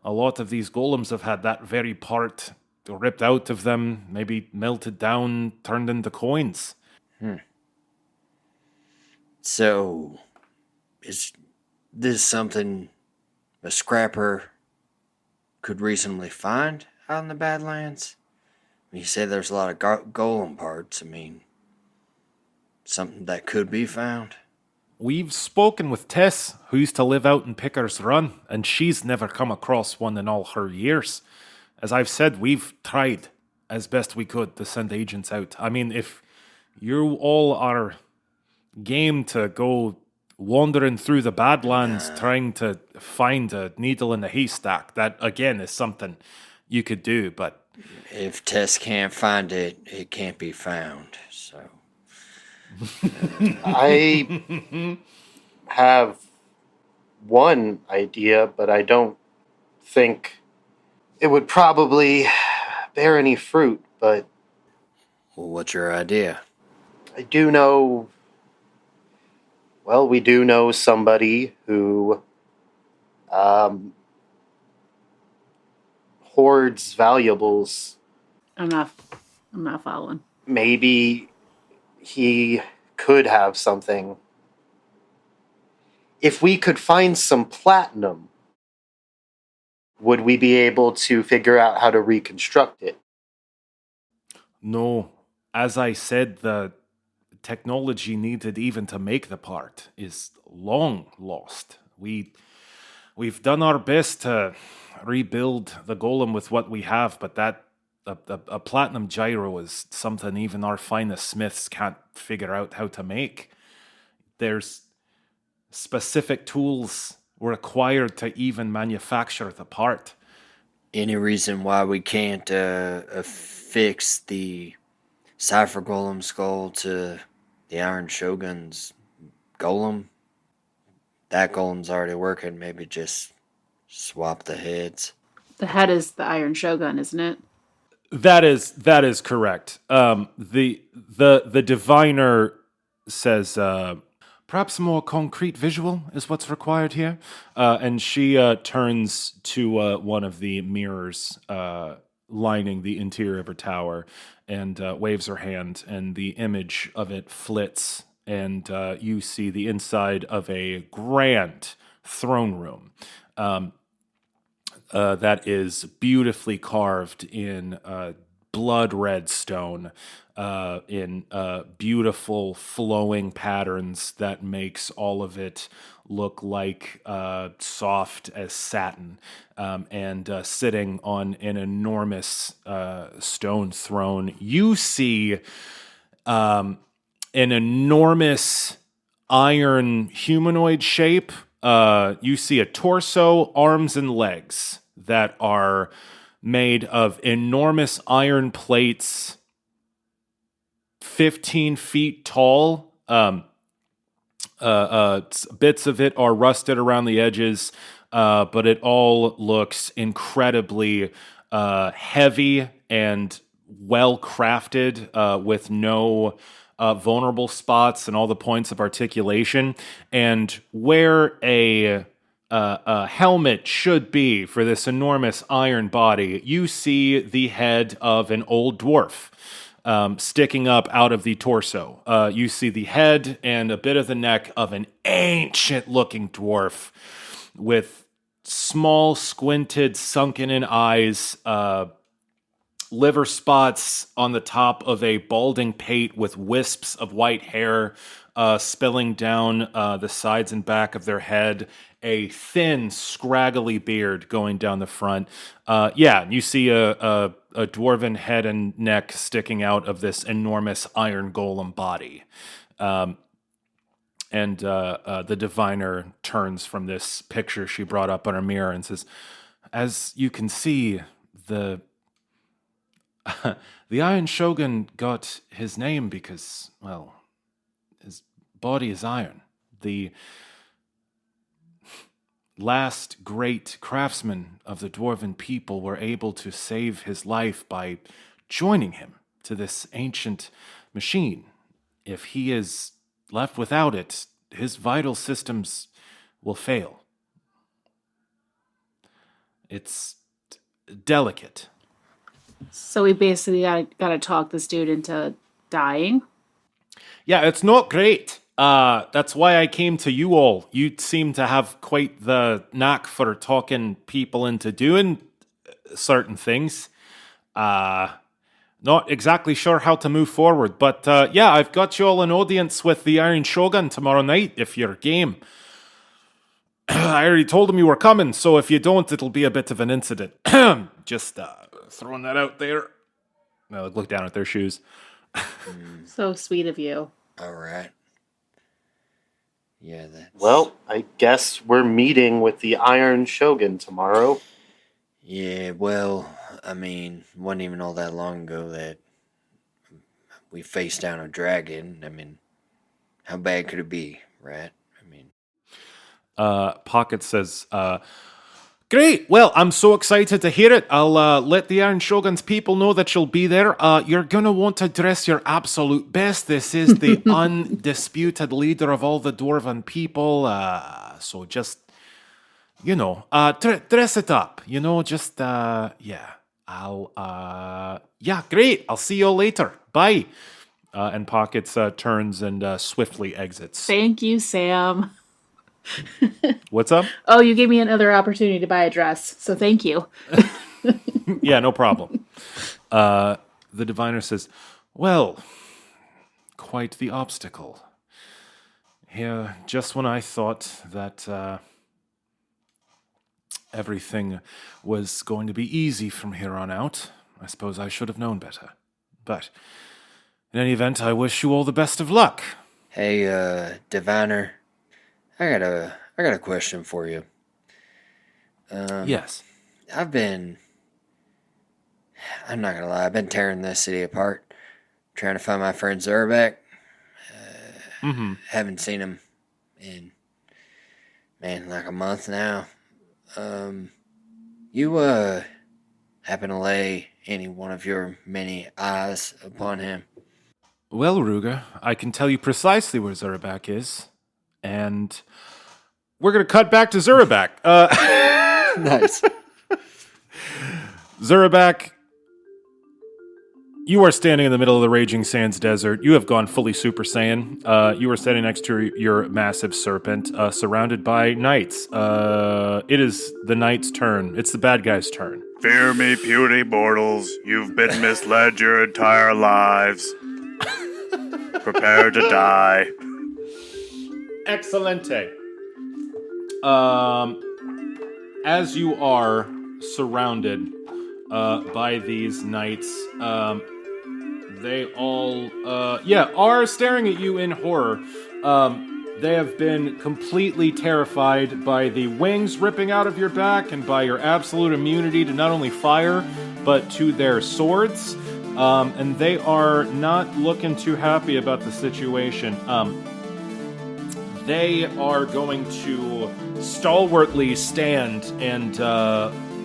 A lot of these golems have had that very part ripped out of them, maybe melted down, turned into coins. So, is this something a scrapper could reasonably find out in the Badlands? You said there's a lot of golem parts. I mean, something that could be found. We've spoken with Tess, who used to live out in Picker's Run, and she's never come across one in all her years. As I've said, we've tried as best we could to send agents out. I mean, if you all are game to go wandering through the Badlands trying to find a needle in a haystack, that again is something you could do, but if Tess can't find it, it can't be found. So I have one idea, but I don't think it would probably bear any fruit. But well, what's your idea? I do know. Well, we do know somebody who hoards valuables. I'm not following. Maybe he could have something. If we could find some platinum, would we be able to figure out how to reconstruct it? no. As I said, the technology needed even to make the part is long lost. We've done our best to rebuild the golem with what we have, but that a platinum gyro is something even our finest smiths can't figure out how to make. There's specific tools required to even manufacture the part. Any reason why we can't affix the Cypher Golem skull to the Iron Shogun's golem? That golem's already working. Maybe just swap the heads. The head is the Iron Shogun, isn't it? That is correct. The diviner says perhaps a more concrete visual is what's required here, and she turns to one of the mirrors lining the interior of her tower and waves her hand, and the image of it flits, and you see the inside of a grand throne room. That is beautifully carved in blood red stone, in beautiful flowing patterns that makes all of it look like soft as satin, and sitting on an enormous stone throne. You see an enormous iron humanoid shape. You see a torso, arms, and legs that are made of enormous iron plates, 15 feet tall. Bits of it are rusted around the edges, but it all looks incredibly heavy and well crafted, with no vulnerable spots and all the points of articulation. And where a helmet should be for this enormous iron body, you see the head of an old dwarf sticking up out of the torso. You see the head and a bit of the neck of an ancient-looking dwarf with small, squinted, sunken-in eyes, liver spots on the top of a balding pate with wisps of white hair spilling down the sides and back of their head, a thin, scraggly beard going down the front. You see a dwarven head and neck sticking out of this enormous iron golem body. And the diviner turns from this picture she brought up on her mirror and says, "As you can see, the Iron Shogun got his name because, well, his body is iron. The last great craftsmen of the dwarven people were able to save his life by joining him to this ancient machine. If he is left without it, his vital systems will fail. It's delicate." So we basically got to talk this dude into dying. Yeah, it's not great. That's why I came to you all. You seem to have quite the knack for talking people into doing certain things. Not exactly sure how to move forward, but yeah, I've got you all an audience with the Iron Shogun tomorrow night if you're game. I already told him you were coming, so if you don't, it'll be a bit of an incident. Just throwing that out there. Now look down at their shoes. So sweet of you. All right. Yeah, that's... Well, I guess we're meeting with the Iron Shogun tomorrow. Yeah, well, I mean, it wasn't even all that long ago that we faced down a dragon. I mean, how bad could it be, right? I mean... Pocket says, great, well, I'm so excited to hear it. I'll let the Iron Shogun's people know that you'll be there. You're gonna want to dress your absolute best. This is the undisputed leader of all the Dwarven people, so just, you know, dress it up, you know, just, yeah. Yeah, great, I'll see you all later. Bye. And Pockets turns and swiftly exits. Thank you, Sam. What's up? Oh, you gave me another opportunity to buy a dress, so thank you. Yeah, no problem. The diviner says, well, quite the obstacle. Here, just when I thought that everything was going to be easy from here on out, I suppose I should have known better. But in any event, I wish you all the best of luck. Hey, diviner, I got a question for you. Yes. I'm not gonna lie, I've been tearing this city apart, trying to find my friend Zurabak. Haven't seen him in, man, like a month now. You, happen to lay any one of your many eyes upon him? Well, Ruger, I can tell you precisely where Zurabak is, and we're going to cut back to Zurabak. Nice. Zurabak, you are standing in the middle of the Raging Sands Desert. You have gone fully Super Saiyan. You are standing next to your massive serpent, surrounded by knights. It is the knight's turn. It's the bad guy's turn. Fear me, puny mortals. You've been misled your entire lives. Prepare to die. Excelente. As you are surrounded by these knights, they all, are staring at you in horror. They have been completely terrified by the wings ripping out of your back and by your absolute immunity to not only fire, but to their swords. And they are not looking too happy about the situation. They are going to stalwartly stand and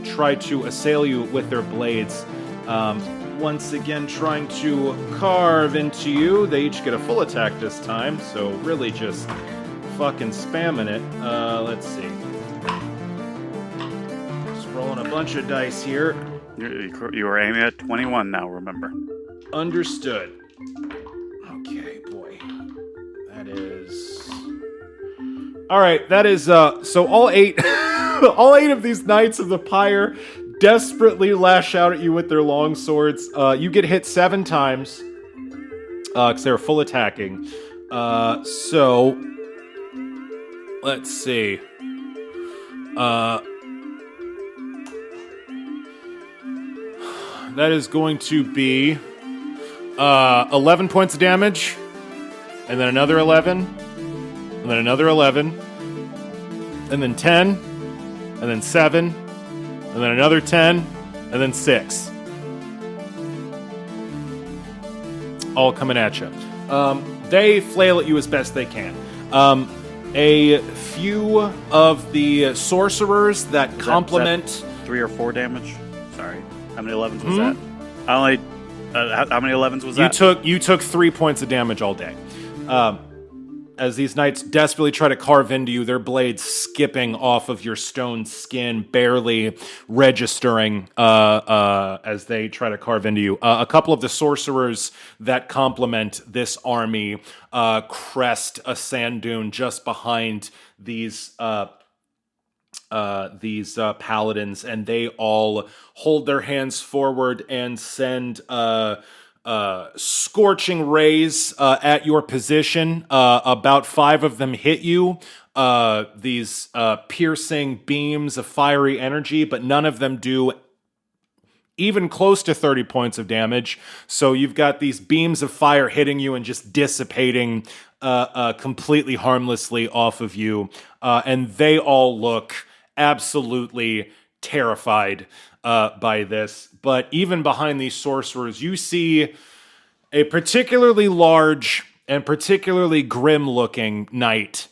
try to assail you with their blades. Once again, trying to carve into you. They each get a full attack this time, so really just fucking spamming it. Let's see. Just rolling a bunch of dice here. You were aiming at 21 now, remember. Understood. Okay, boy. That is... Alright, that is, so all 8... all 8 of these Knights of the Pyre desperately lash out at you with their long swords. You get hit 7 times, because they're full attacking. So, let's see. That is going to be 11 points of damage, and then another 11, and then another 11, and then 10, and then 7, and then another 10, and then 6. All coming at you. They flail at you as best they can. A few of the sorcerers that complement... 3 or 4 damage? Sorry. How many 11s was that? I only... how many 11s was that? You took 3 points of damage all day. as these knights desperately try to carve into you, their blades skipping off of your stone skin, barely registering as they try to carve into you. A couple of the sorcerers that complement this army crest a sand dune just behind these paladins, and they all hold their hands forward and send scorching rays at your position. About 5 of them hit you. These piercing beams of fiery energy, but none of them do even close to 30 points of damage. So you've got these beams of fire hitting you and just dissipating completely harmlessly off of you. And they all look absolutely terrified by this. But even behind these sorcerers, you see a particularly large and particularly grim-looking knight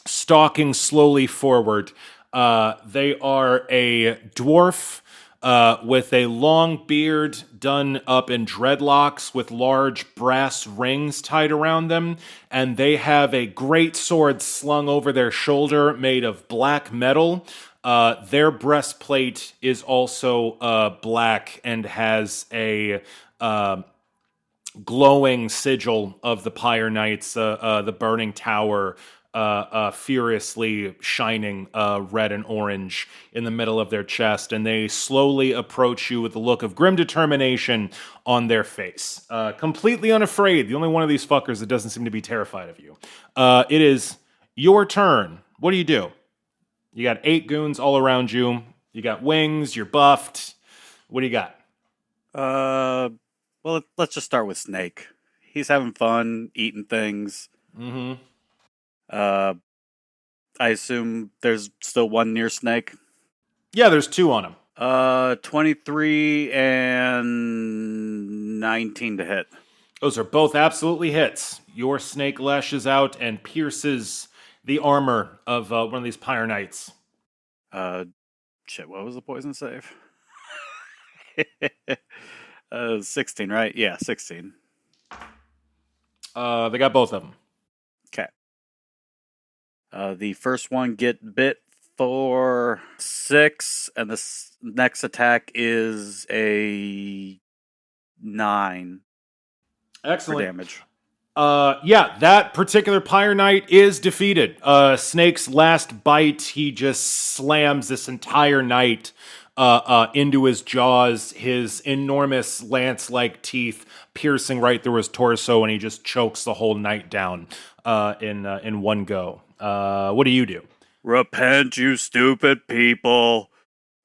stalking slowly forward. They are a dwarf with a long beard done up in dreadlocks with large brass rings tied around them, and they have a great sword slung over their shoulder made of black metal. Their breastplate is also black and has a glowing sigil of the Pyre Knights, the Burning Tower, furiously shining red and orange in the middle of their chest, and they slowly approach you with a look of grim determination on their face. Completely unafraid, the only one of these fuckers that doesn't seem to be terrified of you. It is your turn. What do? You got 8 goons all around you. You got wings, you're buffed. What do you got? Well, let's just start with Snake. He's having fun, eating things. Mm-hmm. I assume there's still one near Snake. Yeah, there's 2 on him. 23 and 19 to hit. Those are both absolutely hits. Your snake lashes out and pierces the armor of one of these Pyre Knights. Shit, what was the poison save? 16, right? Yeah, 16. They got both of them. Okay. The first one get bit for 6, and the next attack is a 9. Excellent. For damage. Yeah, that particular Pyre Knight is defeated. Snake's last bite, he just slams this entire knight into his jaws, his enormous lance-like teeth piercing right through his torso, and he just chokes the whole knight down in one go. What do you do? Repent, you stupid people,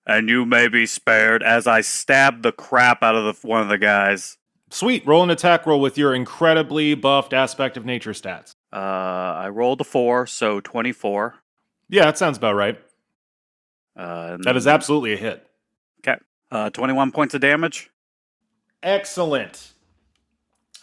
and you may be spared as I stab the crap out of one of the guys. Sweet, roll an attack roll with your incredibly buffed aspect of nature stats. I rolled a 4, so 24. Yeah, that sounds about right. That is absolutely a hit. Okay. 21 points of damage. Excellent.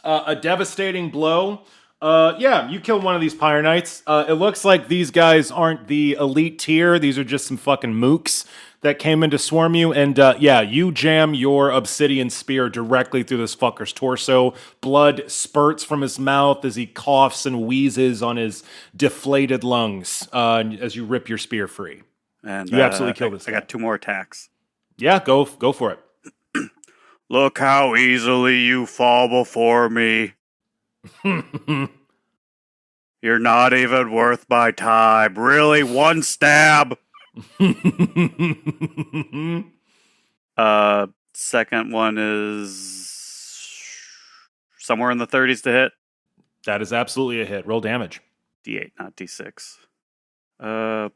A devastating blow. Yeah, you kill one of these Pyre Knights. It looks like these guys aren't the elite tier. These are just some fucking mooks that came in to swarm you. And yeah, you jam your obsidian spear directly through this fucker's torso. Blood spurts from his mouth as he coughs and wheezes on his deflated lungs as you rip your spear free. And you absolutely kill this guy. I got 2 more attacks. Yeah, go for it. Look how easily you fall before me. You're not even worth my time. Really, 1 stab? Second one is somewhere in the 30s to hit. That is absolutely a hit. Roll damage. D8, not D6.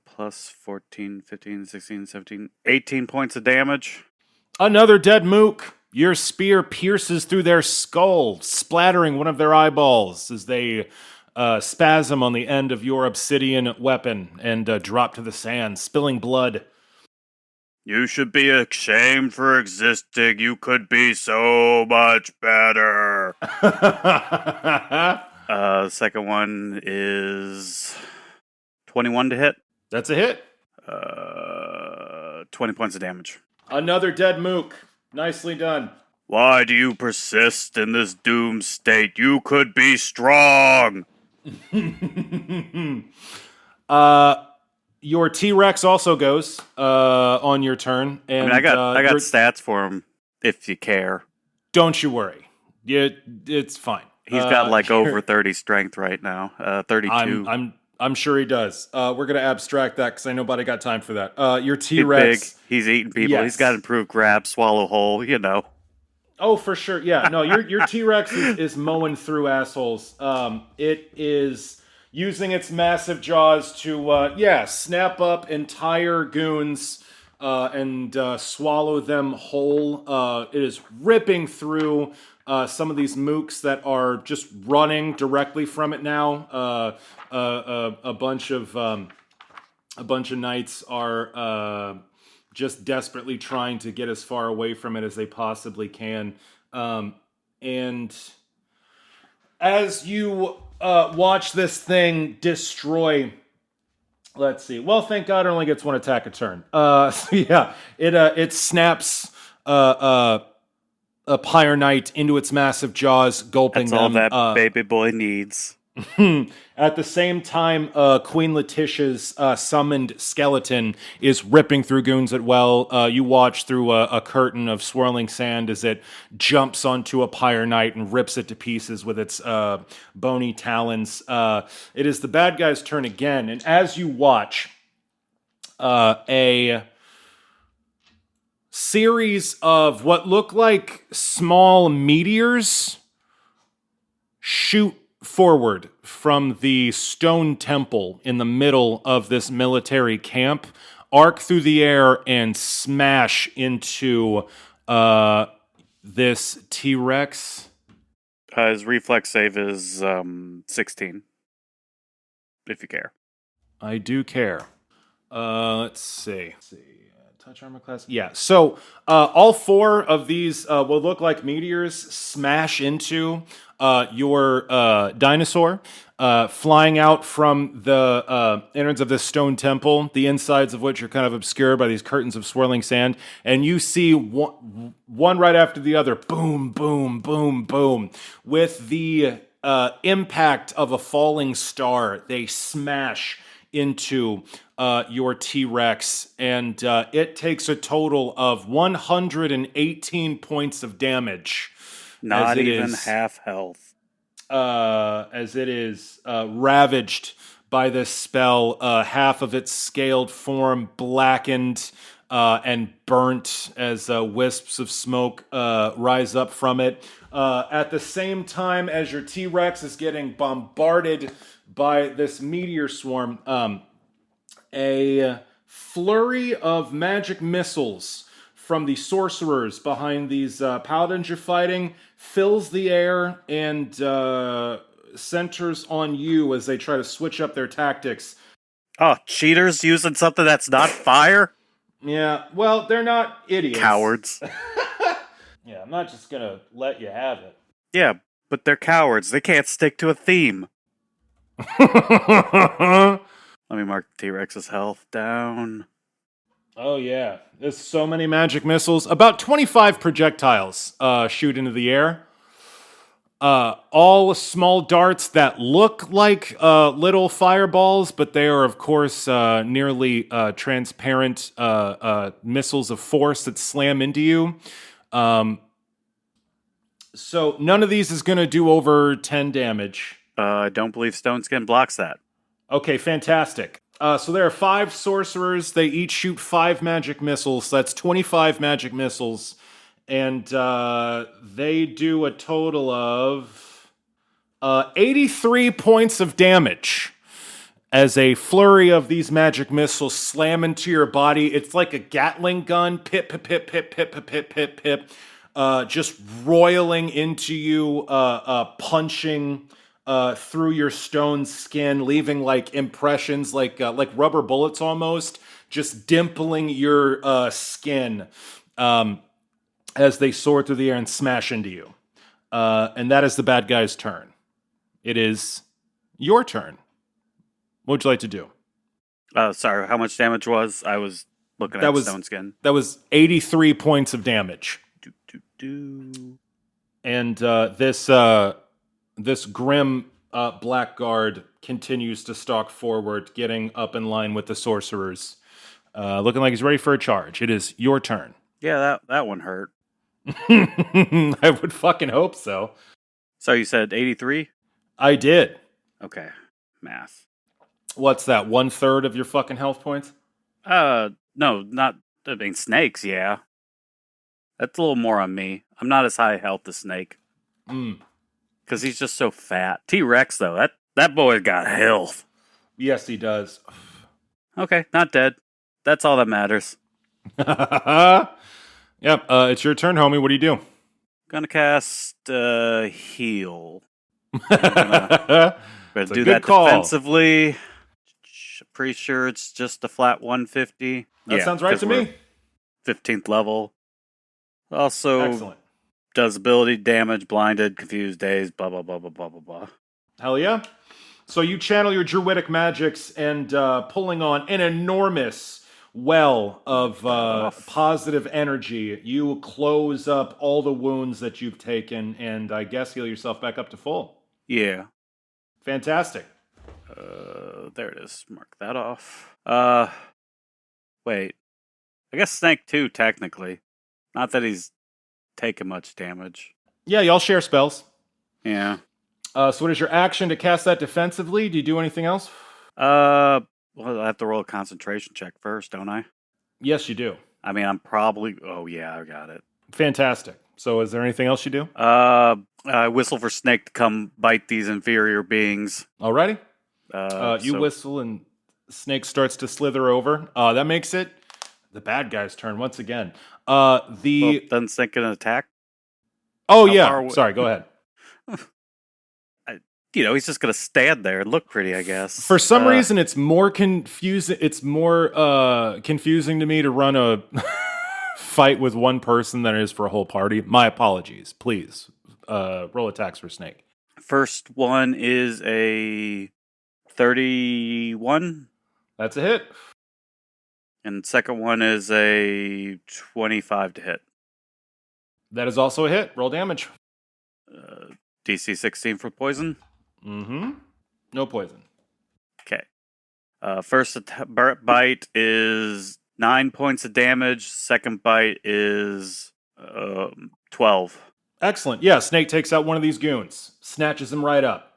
Plus 14, 15, 16, 17, 18 points of damage. Another dead mook. Your spear pierces through their skull, splattering one of their eyeballs as they spasm on the end of your obsidian weapon and drop to the sand, spilling blood. You should be ashamed for existing. You could be so much better. Second one is 21 to hit. That's a hit. 20 points of damage. Another dead mook. Nicely done. Why do you persist in this doomed state? You could be strong. Your T-Rex also goes on your turn, and I got stats for him if you care. Don't you worry, it's fine. He's got like over 30 strength right now. 32. I'm sure he does. We're gonna abstract that because I know nobody got time for that. Your He's T-Rex, big. He's eating people. Yes. He's got improved grab, swallow whole. Oh, for sure. Yeah. No, your T-Rex is mowing through assholes. It is using its massive jaws to snap up entire goons and swallow them whole. It is ripping through some of these mooks that are just running directly from it now. A bunch of knights are just desperately trying to get as far away from it as they possibly can. And as you watch this thing destroy, let's see. Well, thank God it only gets one attack a turn. It snaps a Pyre Knight into its massive jaws, gulping That's all them. that baby boy needs. At the same time, Queen Letitia's summoned skeleton is ripping through goons at well. You watch through a curtain of swirling sand as it jumps onto a Pyre Knight and rips it to pieces with its bony talons. It is the bad guy's turn again, and as you watch, a series of what look like small meteors shoot forward from the stone temple in the middle of this military camp, arc through the air, and smash into this T-Rex. His reflex save is 16, if you care. I do care. Let's see. Touch armor class. Yeah. So all four of these will look like meteors smash into your dinosaur, flying out from the innards of this stone temple, the insides of which are kind of obscured by these curtains of swirling sand. And you see one right after the other, boom, boom, boom, boom. With the impact of a falling star, they smash into your T-Rex, and it takes a total of 118 points of damage. Not even half health. As it is ravaged by this spell, half of its scaled form blackened and burnt as wisps of smoke rise up from it. At the same time as your T-Rex is getting bombarded by this meteor swarm, a flurry of magic missiles from the sorcerers behind these paladins you're fighting fills the air and centers on you as they try to switch up their tactics. Oh, cheaters using something that's not fire? Yeah, well, they're not idiots. Cowards. Yeah, I'm not just gonna let you have it. Yeah, but they're cowards. They can't stick to a theme. Let me mark T-Rex's health down. Oh, yeah. There's so many magic missiles. About 25 projectiles shoot into the air. All small darts that look like little fireballs, but they are, of course, nearly transparent missiles of force that slam into you. So none of these is going to do over 10 damage. I don't believe Stone Skin blocks that. Okay, fantastic. So there are 5 sorcerers. They each shoot 5 magic missiles. That's 25 magic missiles. And they do a total of 83 points of damage as a flurry of these magic missiles slam into your body. It's like a Gatling gun. Pip, pip, pip, pip, pip, pip, pip, pip, pip. Just roiling into you, punching through your stone skin, leaving like impressions, like rubber bullets almost, just dimpling your skin as they soar through the air and smash into you. And that is the bad guy's turn. It is your turn. What would you like to do? Sorry, how much damage was? I was looking at Stone Skin. That was 83 points of damage. Do. And this grim Blackguard continues to stalk forward, getting up in line with the sorcerers. Looking like he's ready for a charge. It is your turn. Yeah, that one hurt. I would fucking hope so. So you said 83? I did. Okay, math. What's that, 1/3 of your fucking health points? No, not, I mean, snakes, yeah. That's a little more on me. I'm not as high health as Snake. Because he's just so fat. T-Rex, though, that boy's got health. Yes, he does. Okay, not dead. That's all that matters. Yep, it's your turn, homie. What do you do? Gonna cast heal. Gonna do that call. Defensively. Pretty sure it's just a flat 150. That sounds right to me. 15th level. Also Excellent. does ability damage, blinded, confused, dazed, blah, blah, blah, blah, blah, blah, blah. Hell yeah. So you channel your druidic magics and pulling on an enormous well of positive energy. You close up all the wounds that you've taken and I guess heal yourself back up to full. Yeah. Fantastic. There it is. Mark that off. Wait. I guess Snake too, technically. Not that he's taking much damage. Yeah, y'all share spells. Yeah. So what is your action to cast that defensively? Do you do anything else? Well, I have to roll a concentration check first, don't I? Yes, you do. I mean, I'm probably... Oh, yeah, I got it. Fantastic. So is there anything else you do? I whistle for Snake to come bite these inferior beings. Alrighty. You So- whistle and Snake starts to slither over. That makes it the bad guy's turn once again. Well, then Snake can attack. Oh, how yeah. far away- Sorry, go ahead. He's just gonna stand there and look pretty, I guess. For some reason, it's more confusing. It's more confusing to me to run a fight with one person than it is for a whole party. My apologies. Please roll attacks for Snake. First one is a 31, That's a hit. and second one is a 25 to hit. That is also a hit. Roll damage. DC 16 for poison. Mm-hmm. No poison. Okay. First bite is 9 points of damage. Second bite is 12. Excellent. Yeah, Snake takes out one of these goons, snatches him right up.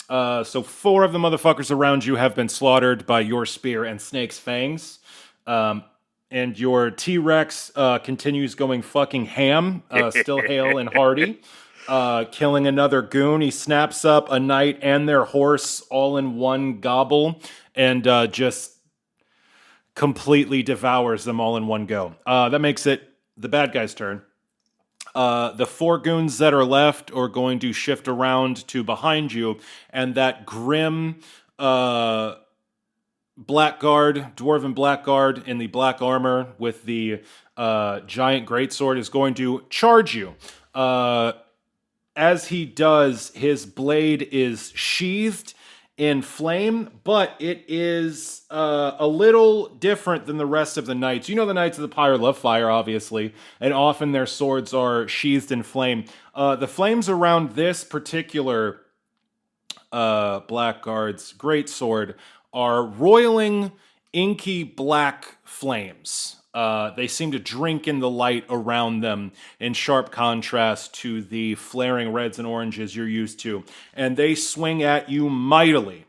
So 4 of the motherfuckers around you have been slaughtered by your spear and Snake's fangs. And your T-Rex continues going fucking ham, still hale and hearty. Killing another goon. He snaps up a knight and their horse all in one gobble and just completely devours them all in one go. That makes it the bad guy's turn. The 4 goons that are left are going to shift around to behind you, and that grim blackguard, dwarven blackguard in the black armor with the giant greatsword is going to charge you. As he does, his blade is sheathed in flame, but it is a little different than the rest of the knights. You know the Knights of the Pyre love fire, obviously, and often their swords are sheathed in flame. The flames around this particular blackguard's greatsword are roiling, inky black flames. They seem to drink in the light around them in sharp contrast to the flaring reds and oranges you're used to. And they swing at you mightily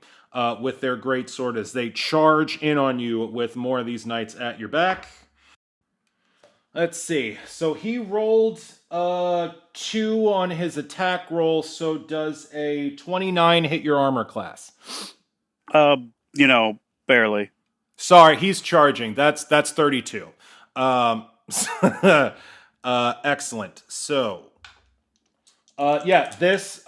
with their greatsword as they charge in on you with more of these knights at your back. Let's see. So he rolled 2 on his attack roll, so does a 29 hit your armor class? Barely. Sorry, he's charging. That's 32. Excellent. So, this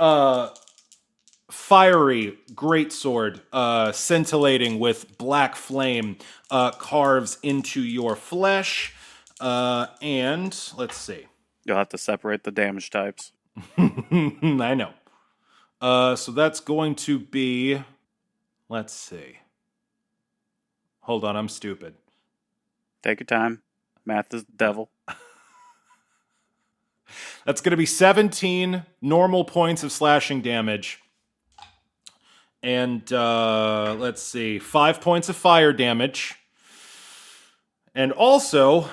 fiery greatsword, scintillating with black flame, carves into your flesh. And let's see. You'll have to separate the damage types. I know. So that's going to be. Let's see. Hold on, I'm stupid. Take your time. Math is the devil. That's going to be 17 normal points of slashing damage. And let's see, 5 points of fire damage. And also,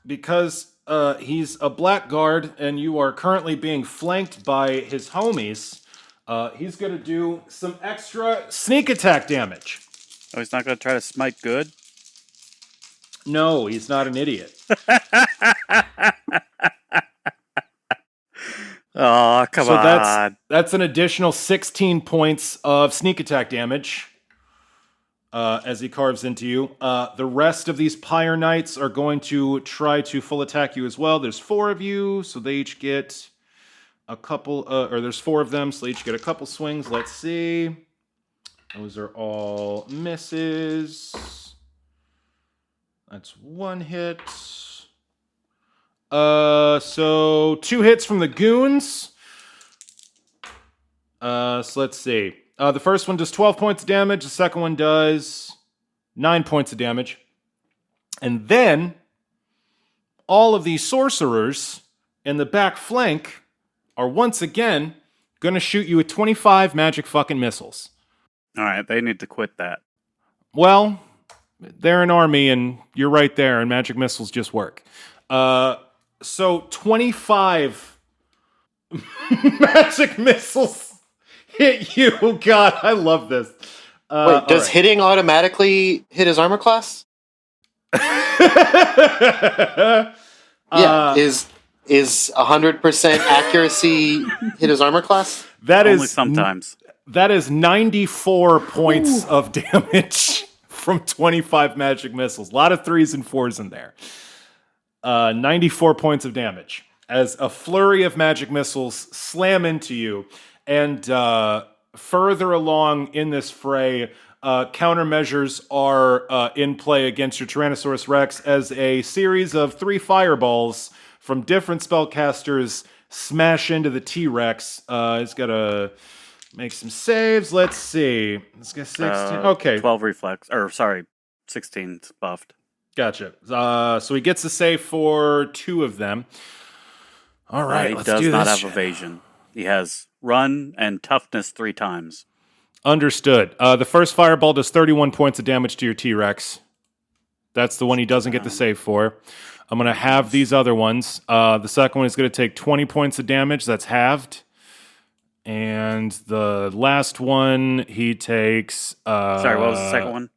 because he's a blackguard and you are currently being flanked by his homies, he's going to do some extra sneak attack damage. Oh, he's not going to try to smite good? No, he's not an idiot. Oh, come on. That's an additional 16 points of sneak attack damage as he carves into you. The rest of these Pyre Knights are going to try to full attack you as well. There's 4 of you, so they each get a couple, or there's 4 of them, so they each get a couple swings. Let's see. Those are all misses. That's 1 hit. So 2 hits from the goons. So let's see. The first one does 12 points of damage. The second one does 9 points of damage. And then all of these sorcerers in the back flank are once again going to shoot you with 25 magic fucking missiles. All right, they need to quit that. Well, they're an army and you're right there and magic missiles just work. So 25 magic missiles hit you. Oh, God, I love this. Wait, does hitting automatically hit his armor class? Yeah, is 100% accuracy hit his armor class? That Only is sometimes. That is 94 points of damage from 25 magic missiles. A lot of 3s and 4s in there. 94 points of damage as a flurry of magic missiles slam into you. And further along in this fray, countermeasures are in play against your Tyrannosaurus Rex as a series of 3 fireballs from different spellcasters smash into the T-Rex. It's got to make some saves. Let's see. Let's get 16. Okay. 12 reflex. Or, sorry, 16 buffed. Gotcha. So he gets a save for 2 of them. All right, let's do this. He does not have evasion. He has run and toughness 3 times. Understood. The first fireball does 31 points of damage to your T-Rex. That's the one he doesn't get the save for. I'm going to have these other ones. The second one is going to take 20 points of damage. That's halved. And the last one, he takes... Sorry, what was the second one?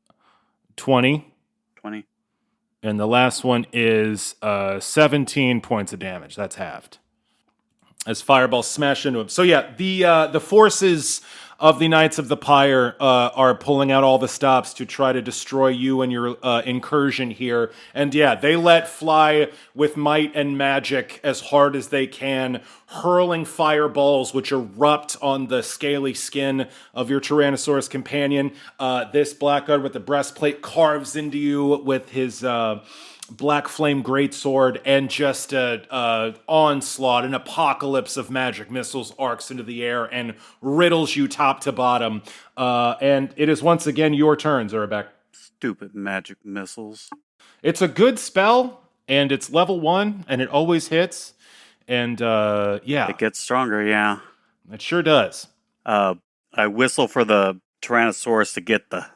20. 20. And the last one is 17 points of damage. That's halved. As fireballs smash into him. So yeah, the forces of the Knights of the Pyre are pulling out all the stops to try to destroy you and your incursion here. And yeah, they let fly with might and magic as hard as they can, hurling fireballs which erupt on the scaly skin of your Tyrannosaurus companion. This blackguard with the breastplate carves into you with his... black flame greatsword, and just an onslaught, an apocalypse of magic missiles arcs into the air and riddles you top to bottom. And it is once again your turn, Zurabak. Stupid magic missiles. It's a good spell, and it's level 1, and it always hits. And yeah. It gets stronger, yeah. It sure does. I whistle for the Tyrannosaurus to get the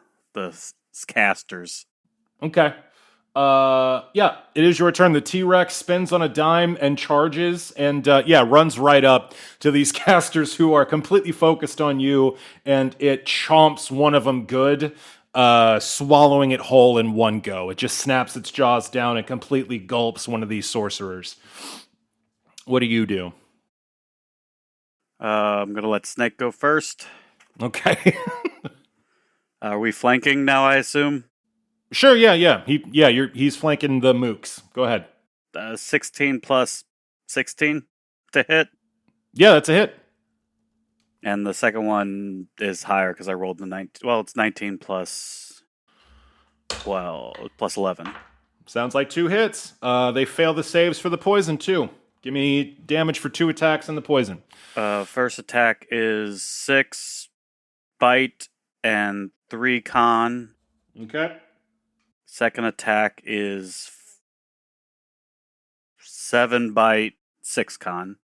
casters. Okay. Yeah, it is your turn. The T-Rex spins on a dime and charges and, runs right up to these casters who are completely focused on you, and it chomps one of them good, swallowing it whole in one go. It just snaps its jaws down and completely gulps one of these sorcerers. What do you do? I'm going to let Snake go first. Okay. Are we flanking now, I assume? Sure, yeah. He's flanking the mooks. Go ahead. 16 plus 16 to hit. Yeah, that's a hit. And the second one is higher because I rolled the 19. Well, it's 19 plus 12, plus 11. Sounds like 2 hits. They fail the saves for the poison, too. Give me damage for 2 attacks and the poison. First attack is 6 bite and 3 con. Okay. Second attack is 7 bite, 6 con.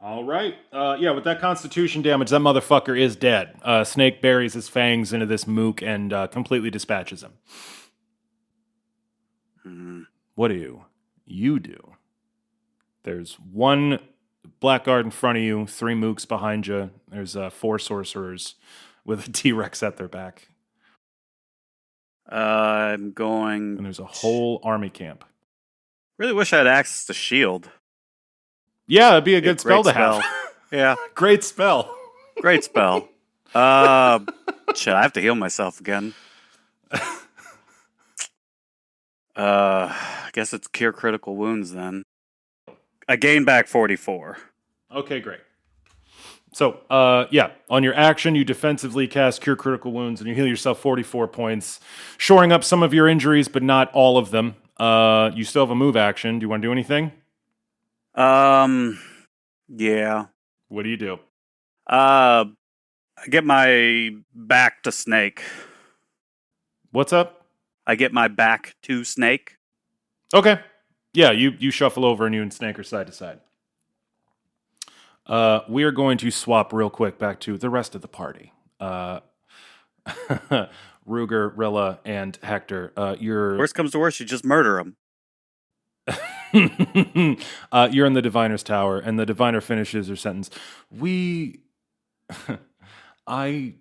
All right. Yeah, with that constitution damage, that motherfucker is dead. Snake buries his fangs into this mook and completely dispatches him. What do? You do. There's one black guard in front of you, 3 mooks behind you. There's 4 sorcerers with a T-Rex at their back. I'm going... And there's a whole army camp. Really wish I had access to shield. Yeah, it'd be a good spell to have. Yeah. Great spell. Great spell. Shit, I have to heal myself again. I guess it's cure critical wounds then. I gain back 44. Okay, great. So, on your action, you defensively cast Cure Critical Wounds, and you heal yourself 44 points, shoring up some of your injuries, but not all of them. You still have a move action. Do you want to do anything? Yeah. What do you do? I get my back to Snake. What's up? I get my back to Snake. Okay. Yeah, you shuffle over and you and Snake are side to side. We are going to swap real quick back to the rest of the party. Ruger, Rilla, and Hektor. Worst comes to worst, you just murder him. You're in the Diviner's Tower, and the Diviner finishes her sentence. I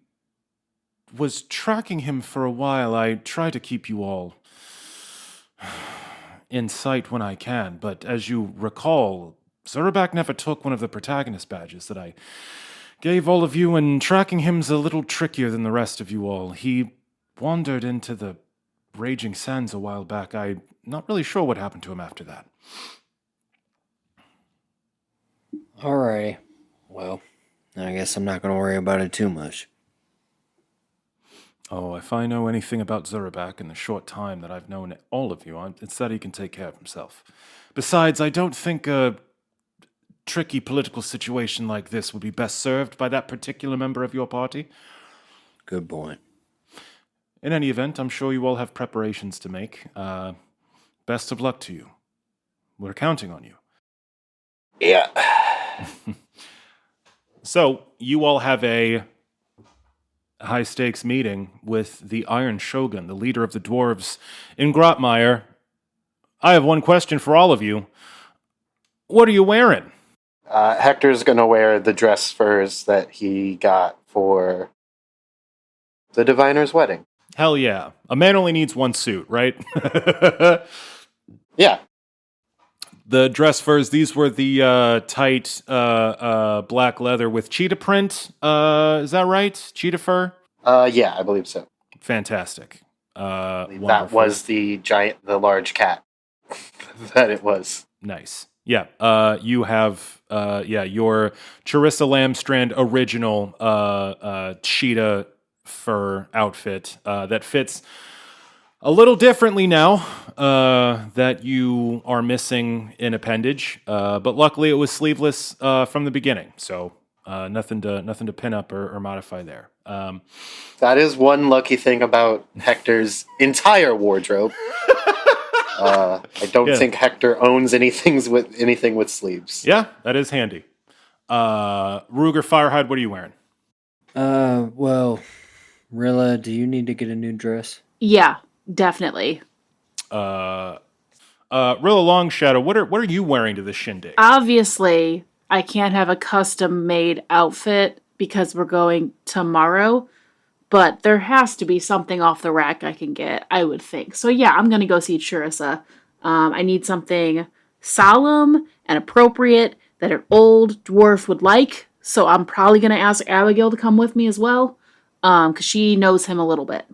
was tracking him for a while. I try to keep you all in sight when I can, but as you recall, Zurabak never took one of the protagonist badges that I gave all of you, and tracking him's a little trickier than the rest of you all. He wandered into the Raging Sands a while back. I'm not really sure what happened to him after that. Alrighty. Well, I guess I'm not going to worry about it too much. Oh, if I know anything about Zurabak in the short time that I've known all of you, it's that he can take care of himself. Besides, I don't think a tricky political situation like this would be best served by that particular member of your party. Good point. In any event, I'm sure you all have preparations to make. Best of luck to you. We're counting on you. Yeah. So, you all have a high-stakes meeting with the Iron Shogun, the leader of the dwarves in Grotmire. I have one question for all of you. What are you wearing? Hector's gonna wear the dress furs that he got for the Diviner's wedding. Hell yeah. A man only needs one suit, right? Yeah. The dress furs, these were the tight black leather with cheetah print. Is that right? Cheetah fur? Yeah, I believe so. Fantastic. That was the large cat that it was. Nice. Yeah. You have your Charissa Lambstrand original cheetah fur outfit that fits a little differently now that you are missing an appendage, but luckily it was sleeveless from the beginning, so nothing to pin up or modify there. That is one lucky thing about Hector's entire wardrobe. I don't think Hector owns anything with sleeves. Yeah, that is handy. Ruger Firehide, what are you wearing? Well, Rilla, do you need to get a new dress? Yeah, definitely. Rilla Longshadow, what are you wearing to the shindig? Obviously, I can't have a custom-made outfit because we're going tomorrow, but there has to be something off the rack I can get, I would think. So yeah, I'm going to go see Charissa. I need something solemn and appropriate that an old dwarf would like, so I'm probably going to ask Abigail to come with me as well, because she knows him a little bit.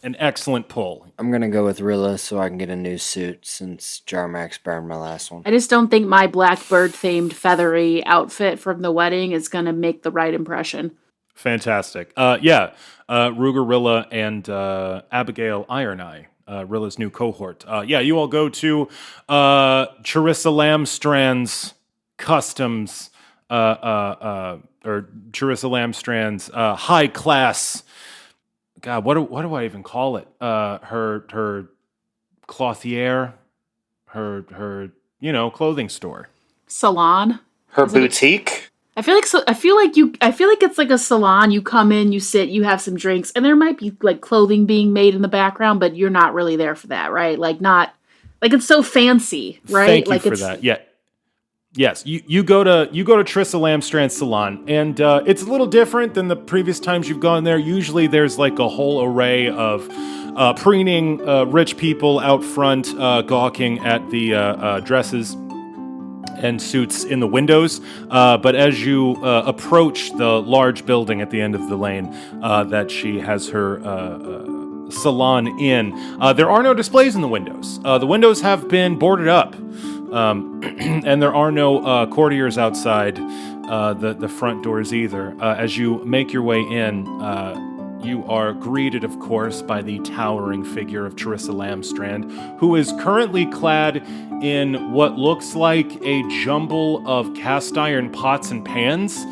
An excellent pull. I'm going to go with Rilla so I can get a new suit since Jarmax burned my last one. I just don't think my Blackbird-themed feathery outfit from the wedding is going to make the right impression. Fantastic. Ruger, Rilla, and Abigail Iron Eye, Rilla's new cohort. You all go to Charissa Lambstrand's Customs, or Charissa Lambstrand's high-class... God, what do I even call it? Her clothier, her clothing store. Salon? Her boutique? I feel like it's like a salon. You come in, you sit, you have some drinks, and there might be like clothing being made in the background, but you're not really there for that, right? Like not like it's so fancy, right? Thank you like for that. Yeah. Yes, you go to Trissa Lamstrand's salon, and it's a little different than the previous times you've gone there. Usually, there's like a whole array of preening rich people out front, gawking at the dresses and suits in the windows. But as you approach the large building at the end of the lane that she has her salon in, there are no displays in the windows. The windows have been boarded up. And there are no courtiers outside the front doors either. As you make your way in, you are greeted, of course, by the towering figure of Teresa Lamstrand, who is currently clad in what looks like a jumble of cast iron pots and pans.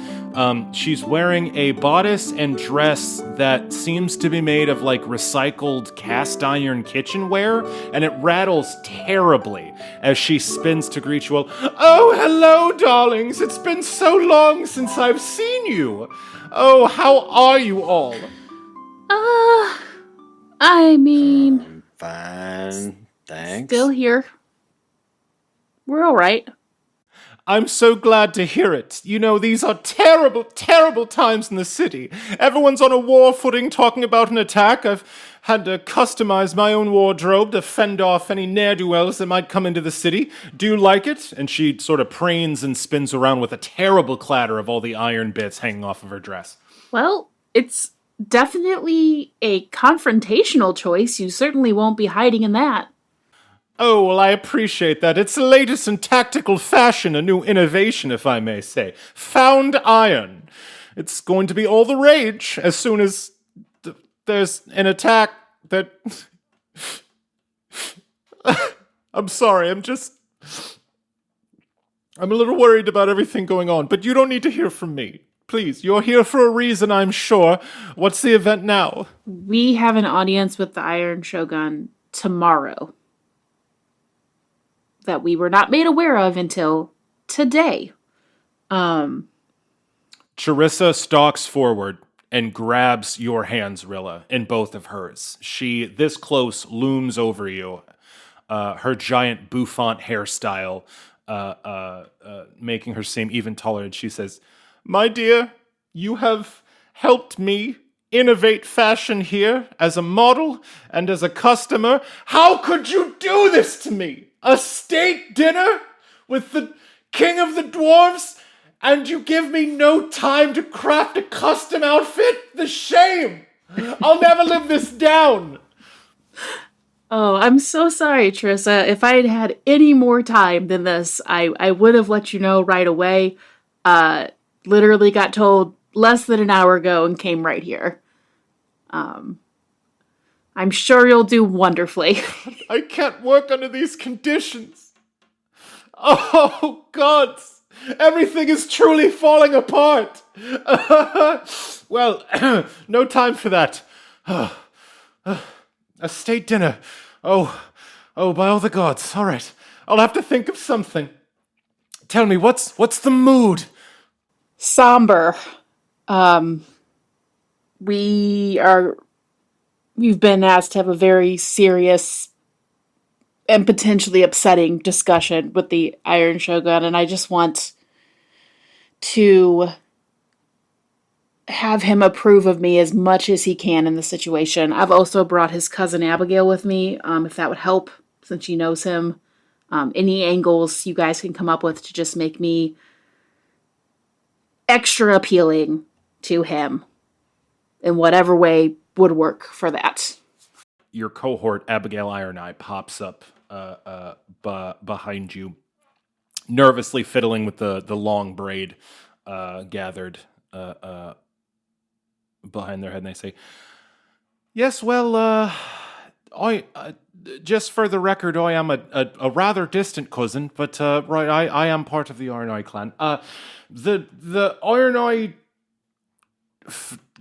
She's wearing a bodice and dress that seems to be made of like recycled cast iron kitchenware, and it rattles terribly as she spins to greet you all. Oh, hello, darlings. It's been so long since I've seen you. Oh, how are you all? I mean, Fine, thanks. still here. We're all right. I'm so glad to hear it. You know, these are terrible, terrible times in the city. Everyone's on a war footing talking about an attack. I've had to customize my own wardrobe to fend off any ne'er-do-wells that might come into the city. Do you like it? And she sort of preens and spins around with a terrible clatter of all the iron bits hanging off of her dress. Well, it's definitely a confrontational choice. You certainly won't be hiding in that. Oh, well, I appreciate that. It's the latest in tactical fashion, a new innovation, if I may say. Found iron. It's going to be all the rage as soon as there's an attack that... I'm sorry, I'm a little worried about everything going on, but you don't need to hear from me. Please, you're here for a reason, I'm sure. What's the event now? We have an audience with the Iron Shogun tomorrow that we were not made aware of until today. Charissa stalks forward and grabs your hands, Rilla, in both of hers. She, this close, looms over you, her giant bouffant hairstyle making her seem even taller, and she says, "My dear, you have helped me innovate fashion here as a model and as a customer. How could you do this to me? A state dinner with the king of the dwarves, and you give me no time to craft a custom outfit? The shame! I'll never live this down." Oh, I'm so sorry, Trissa. If I had had any more time than this, I would have let you know right away. Literally got told less than an hour ago and came right here. I'm sure you'll do wonderfully. I can't work under these conditions. Oh, God. Everything is truly falling apart. Well, no time for that. A state dinner. Oh, by all the gods. All right. I'll have to think of something. Tell me, what's the mood? Somber. We've been asked to have a very serious and potentially upsetting discussion with the Iron Shogun, and I just want to have him approve of me as much as he can in the situation. I've also brought his cousin Abigail with me, if that would help, since she knows him. Any angles you guys can come up with to just make me extra appealing to him in whatever way would work for that. Your cohort, Abigail Iron Eye, pops up behind you, nervously fiddling with the long braid gathered behind their head, and they say, "Yes, well, I just for the record, I am a rather distant cousin, but right, I am part of the Iron Eye clan. The Iron Eye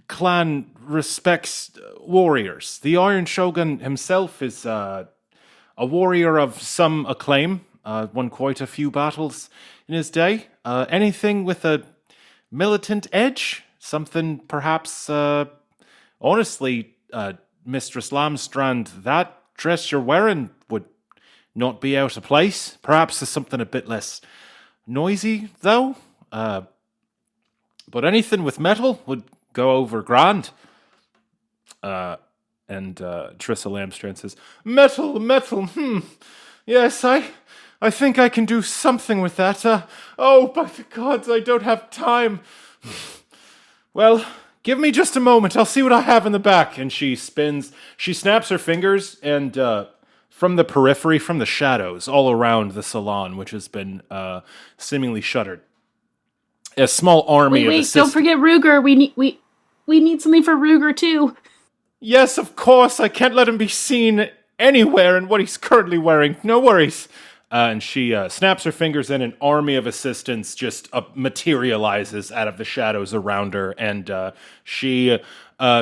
clan respects warriors. The Iron Shogun himself is a warrior of some acclaim. won quite a few battles in his day. Anything with a militant edge? Something perhaps, honestly, Mistress Lamstrand, that dress you're wearing would not be out of place. Perhaps there's something a bit less noisy, though. But anything with metal would go over grand. And Trissa Lamstrand says, Metal. Yes, I think I can do something with that. Oh, by the gods, I don't have time. Well, give me just a moment. I'll see what I have in the back. And she snaps her fingers, and from the periphery, from the shadows all around the salon, which has been seemingly shuttered, a small army of assistants. Don't forget Ruger. We need something for Ruger, too. Yes, of course. I can't let him be seen anywhere in what he's currently wearing. No worries. And she snaps her fingers, and an army of assistants just materializes out of the shadows around her. And she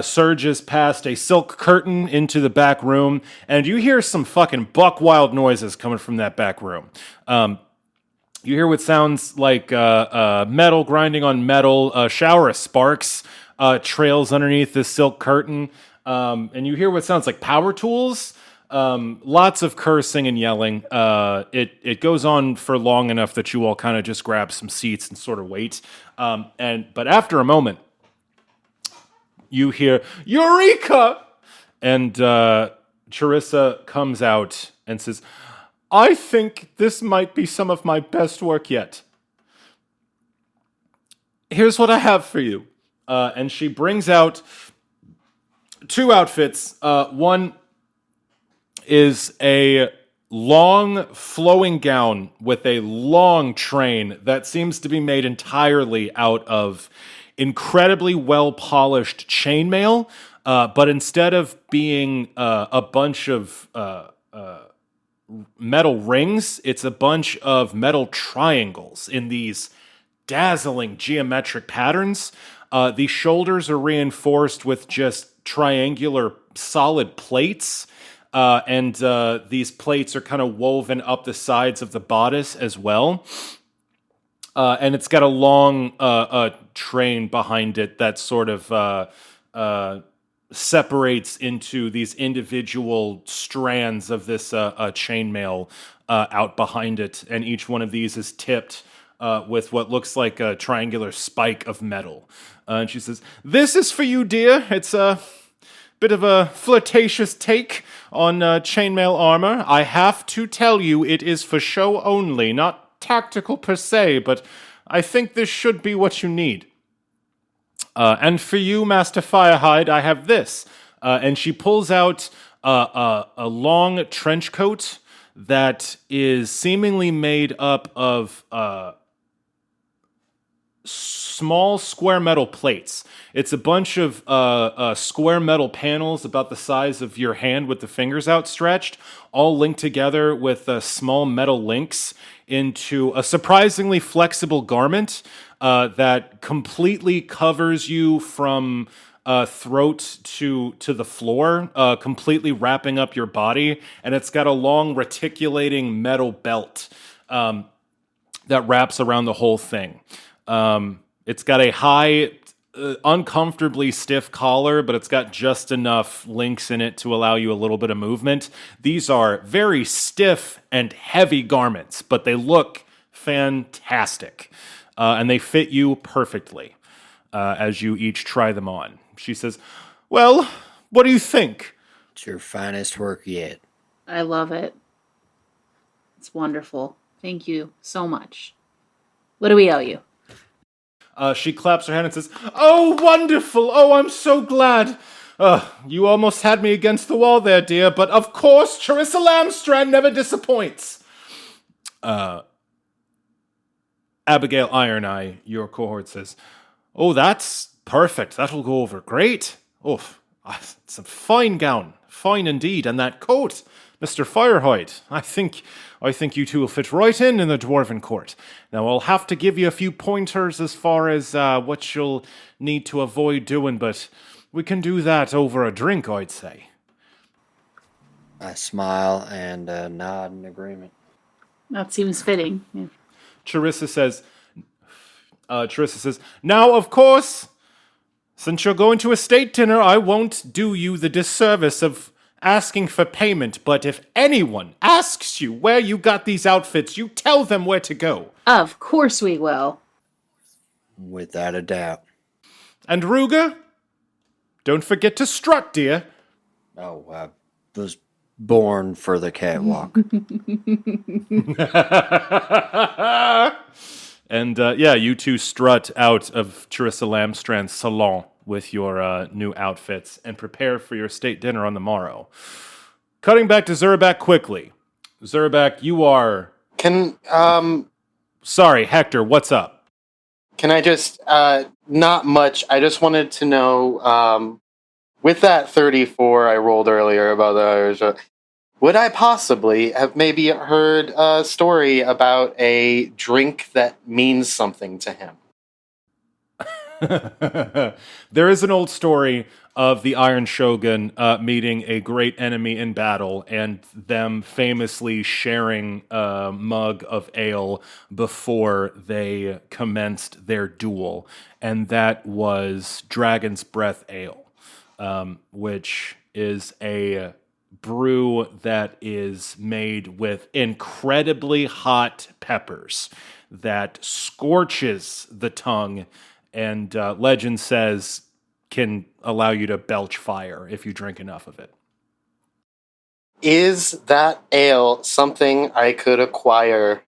surges past a silk curtain into the back room. And you hear some fucking buck wild noises coming from that back room. You hear what sounds like metal grinding on metal. A shower of sparks trails underneath this silk curtain. And you hear what sounds like power tools. Lots of cursing and yelling. It goes on for long enough that you all kind of just grab some seats and sort of wait. But after a moment, you hear Eureka! And Charissa comes out and says, I think this might be some of my best work yet. Here's what I have for you. And she brings out 2 outfits. One is a long flowing gown with a long train that seems to be made entirely out of incredibly well polished chainmail, but instead of being a bunch of metal rings, it's a bunch of metal triangles in these dazzling geometric patterns. The shoulders are reinforced with just triangular solid plates, and these plates are kind of woven up the sides of the bodice as well. And it's got a long train behind it that sort of separates into these individual strands of this chainmail out behind it, and each one of these is tipped with what looks like a triangular spike of metal. And she says, "This is for you, dear. It's a bit of a flirtatious take on chainmail armor. I have to tell you, it is for show only, not tactical per se, but I think this should be what you need. And for you, Master Firehide, I have this." And she pulls out a long trench coat that is seemingly made up of small square metal plates. It's a bunch of square metal panels about the size of your hand with the fingers outstretched, all linked together with small metal links into a surprisingly flexible garment that completely covers you from throat to the floor, completely wrapping up your body. And it's got a long reticulating metal belt that wraps around the whole thing. It's got a high, uncomfortably stiff collar, but it's got just enough links in it to allow you a little bit of movement. These are very stiff and heavy garments, but they look fantastic. And they fit you perfectly as you each try them on. She says, "Well, what do you think?" It's your finest work yet. I love it. It's wonderful. Thank you so much. What do we owe you? She claps her hand and says, "Oh, wonderful! Oh, I'm so glad! You almost had me against the wall there, dear, but of course, Charissa Lamstrand never disappoints." Abigail Ironeye, your cohort, says, "Oh, that's perfect. That'll go over great. Oh, it's a fine gown. Fine indeed. And that coat, Mr. Firehide. I think you two will fit right in the Dwarven Court. Now, I'll have to give you a few pointers as far as what you'll need to avoid doing, but we can do that over a drink, I'd say." I smile and nod in agreement. That seems fitting. Yeah. Charissa says, now, of course, since you're going to a state dinner, I won't do you the disservice of asking for payment, but if anyone asks you where you got these outfits, you tell them where to go. Of course we will. Without a doubt. And Ruger, don't forget to strut, dear. Oh, I was born for the catwalk. And you two strut out of Charissa Lamstrand's salon with your new outfits and prepare for your state dinner on the morrow. Cutting back to Zurabak quickly. Zurabak, you are... Sorry, Hektor, what's up? Can I just, not much, I just wanted to know, with that 34 I rolled earlier about the Irish, would I possibly have maybe heard a story about a drink that means something to him? There is an old story of the Iron Shogun meeting a great enemy in battle and them famously sharing a mug of ale before they commenced their duel. And that was Dragon's Breath Ale, which is a brew that is made with incredibly hot peppers that scorches the tongue and legend says can allow you to belch fire if you drink enough of it. Is that ale something I could acquire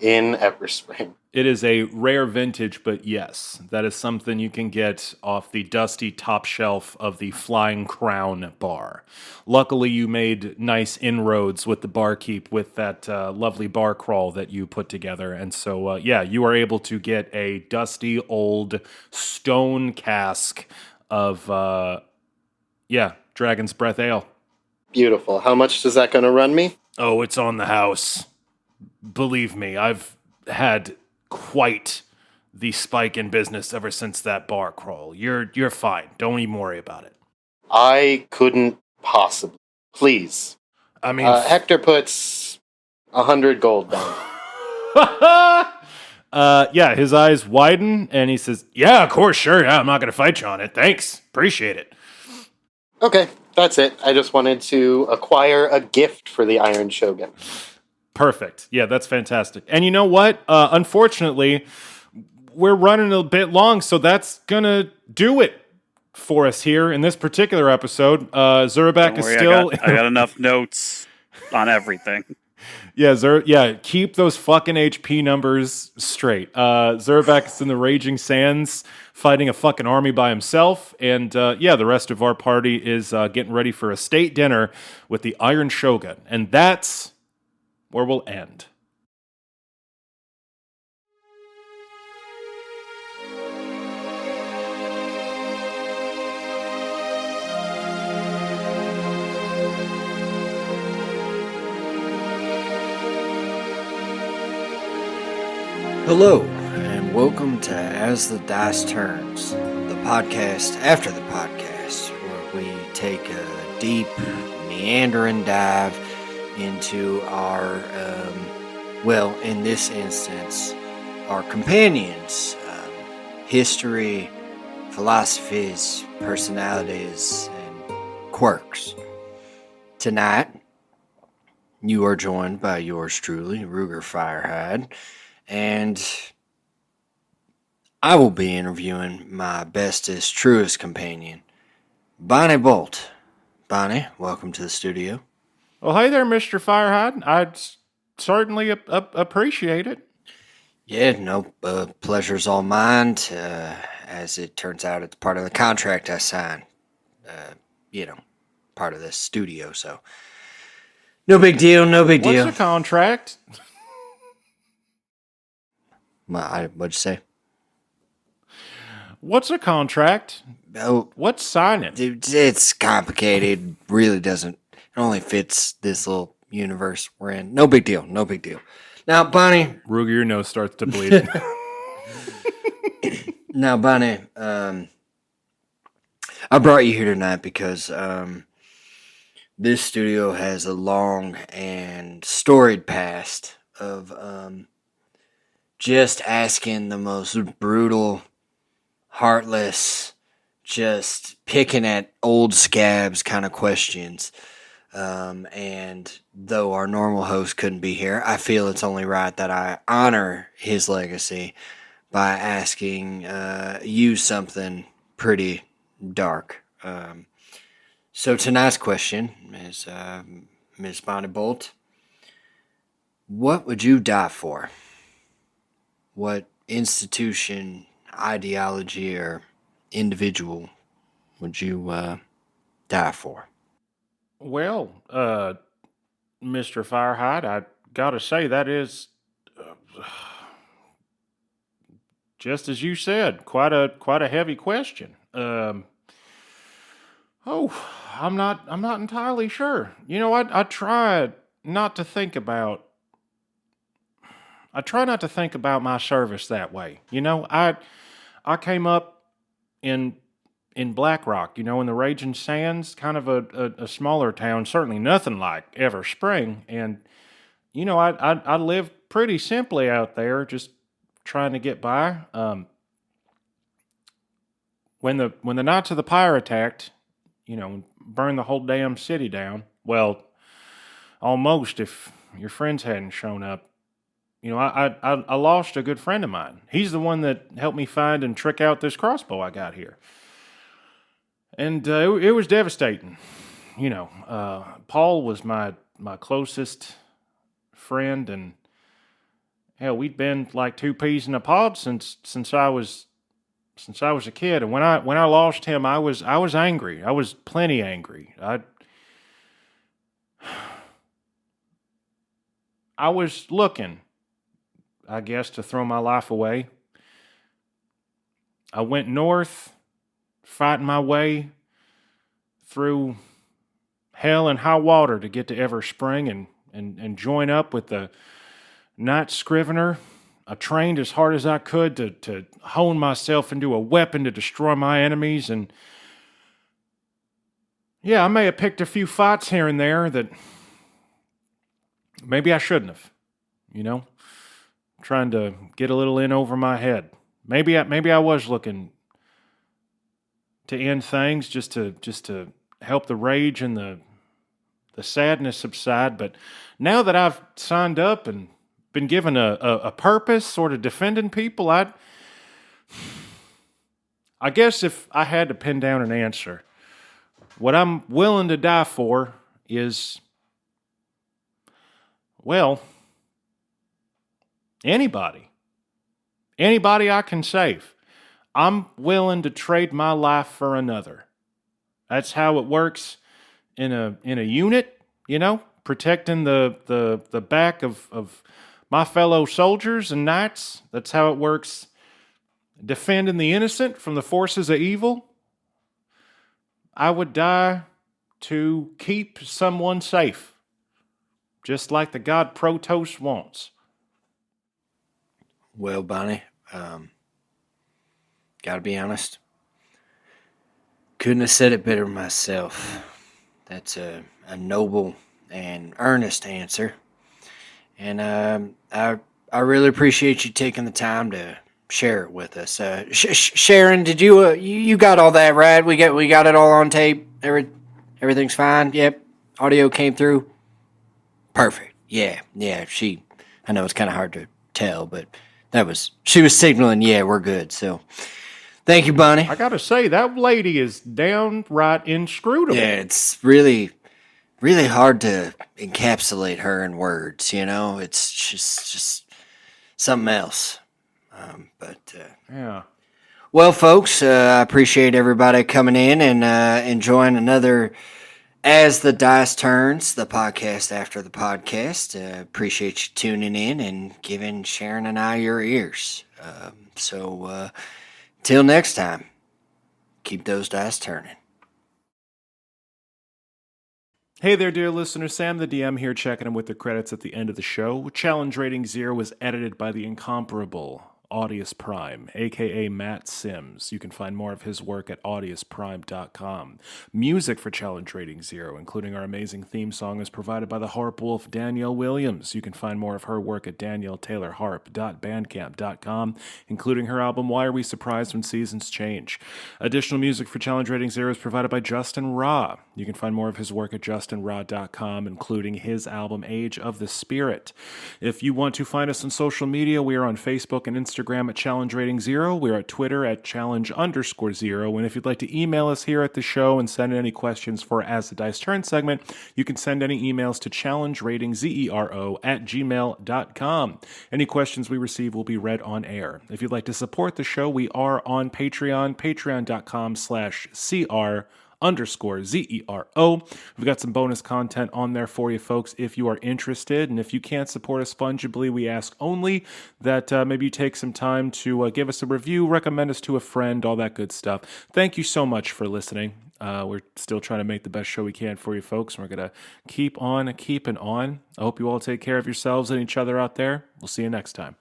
in Everspring? It is a rare vintage, but yes, that is something you can get off the dusty top shelf of the Flying Crown bar. Luckily, you made nice inroads with the barkeep with that lovely bar crawl that you put together. And so, you are able to get a dusty old stone cask of, Dragon's Breath Ale. Beautiful. How much is that going to run me? Oh, it's on the house. Believe me, I've had quite the spike in business ever since that bar crawl. You're fine. Don't even worry about it. I couldn't possibly. Please. I mean, Hektor puts 100 gold down. his eyes widen and he says, "Yeah, of course, sure. Yeah, I'm not going to fight you on it. Thanks. Appreciate it." Okay, that's it. I just wanted to acquire a gift for the Iron Shogun. Perfect. Yeah, that's fantastic. And you know what? Unfortunately, we're running a bit long, so that's gonna do it for us here in this particular episode. Zurabak is still... I got enough notes on everything. Keep those fucking HP numbers straight. Zurabak is in the Raging Sands fighting a fucking army by himself, and the rest of our party is getting ready for a state dinner with the Iron Shogun, and that's where we'll end. Hello, and welcome to As the Dice Turns, the podcast after the podcast, where we take a deep, meandering dive into our, in this instance, our companions' history, philosophies, personalities, and quirks. Tonight, you are joined by yours truly, Ruger Firehide, and I will be interviewing my bestest, truest companion, Bonnie Bolt. Bonnie, welcome to the studio. Well, hey there, Mr. Firehide. I'd certainly appreciate it. Yeah, no, pleasure's all mine. As it turns out, it's part of the contract I signed. Part of this studio, so no big deal, What's the contract? What'd you say? What's a contract? Oh, What's signing? it's complicated. Really doesn't. It only fits this little universe we're in. No big deal. Now, Bonnie. Ruger, your nose starts to bleed. Now, Bonnie, I brought you here tonight because this studio has a long and storied past of just asking the most brutal, heartless, just picking at old scabs kind of questions. And though our normal host couldn't be here, I feel it's only right that I honor his legacy by asking you something pretty dark. So tonight's question is, Ms. Bonnie Bolt, what would you die for? What institution, ideology, or individual would you die for? Well, Mr. Firehide, I gotta say that is just as you said, quite a heavy question. I'm not entirely sure. You know, I try not to think about. I try not to think about my service that way. You know, I came up in Black Rock, you know, in the Raging Sands, kind of a smaller town, certainly nothing like Ever Spring. And, you know, I lived pretty simply out there, just trying to get by. When the Knights of the Pyre attacked, you know, burned the whole damn city down, well, almost if your friends hadn't shown up. You know, I lost a good friend of mine. He's the one that helped me find and trick out this crossbow I got here. And it was devastating. You know, Paul was my closest friend, and hell, we'd been like two peas in a pod since I was a kid. And when I lost him, I was angry. I was plenty angry. I was looking, I guess, to throw my life away. I went north, fighting my way through hell and high water to get to Ever Spring and join up with the Night Scrivener. I trained as hard as I could to hone myself into a weapon to destroy my enemies. And yeah, I may have picked a few fights here and there that maybe I shouldn't have, you know? Trying to get a little in over my head. Maybe I was looking to end things just to help the rage and the sadness subside. But now that I've signed up and been given a purpose, sort of defending people, I guess if I had to pin down an answer, what I'm willing to die for is, well, anybody I can save. I'm willing to trade my life for another. That's how it works in a unit, you know, protecting the back of my fellow soldiers and knights. That's how it works, defending the innocent from the forces of evil. I would die to keep someone safe, just like the god Protos wants. Well, Bonnie, gotta be honest, couldn't have said it better myself. That's a noble and earnest answer. And I really appreciate you taking the time to share it with us. Sharon, did you got all that right? We got it all on tape. Everything's fine. Yep, audio came through. Perfect. Yeah. I know it's kind of hard to tell, but she was signaling. Yeah, we're good. So, thank you, Bonnie. I gotta say, that lady is downright inscrutable. Yeah, it's really hard to encapsulate her in words, you know? It's just something else. Yeah. Well, folks, I appreciate everybody coming in and enjoying another As the Dice Turns, the podcast after the podcast. Appreciate you tuning in and giving Sharon and I your ears. So, till next time, keep those dice turning. Hey there, dear listener. Sam the DM here, checking in with the credits at the end of the show. Challenge Rating 0 was edited by the incomparable Audius Prime, aka Matt Sims. You can find more of his work at audiusprime.com. Music for Challenge Rating Zero, including our amazing theme song, is provided by the harp wolf Danielle Williams. You can find more of her work at danielletaylorharp.bandcamp.com, including her album Why Are We Surprised When Seasons Change. Additional music for Challenge Rating Zero is provided by Justin Ra. You can find more of his work at justinra.com, including his album Age of the Spirit. If you want to find us on social media, we are on Facebook and Instagram at Challenge Rating Zero. We're at Twitter at Challenge_Zero. And if you'd like to email us here at the show and send any questions for As the Dice Turn segment, you can send any emails to challengeratingzero@gmail.com. Any questions we receive will be read on air. If you'd like to support the show, we are on Patreon, patreon.com/CR_ZERO. We've got some bonus content on there for you folks if you are interested. And if you can't support us fungibly, we ask only that maybe you take some time to give us a review, recommend us to a friend, all that good stuff. Thank you so much for listening. We're still trying to make the best show we can for you folks, and we're going to keep on keeping on. I hope you all take care of yourselves and each other out there. We'll see you next time.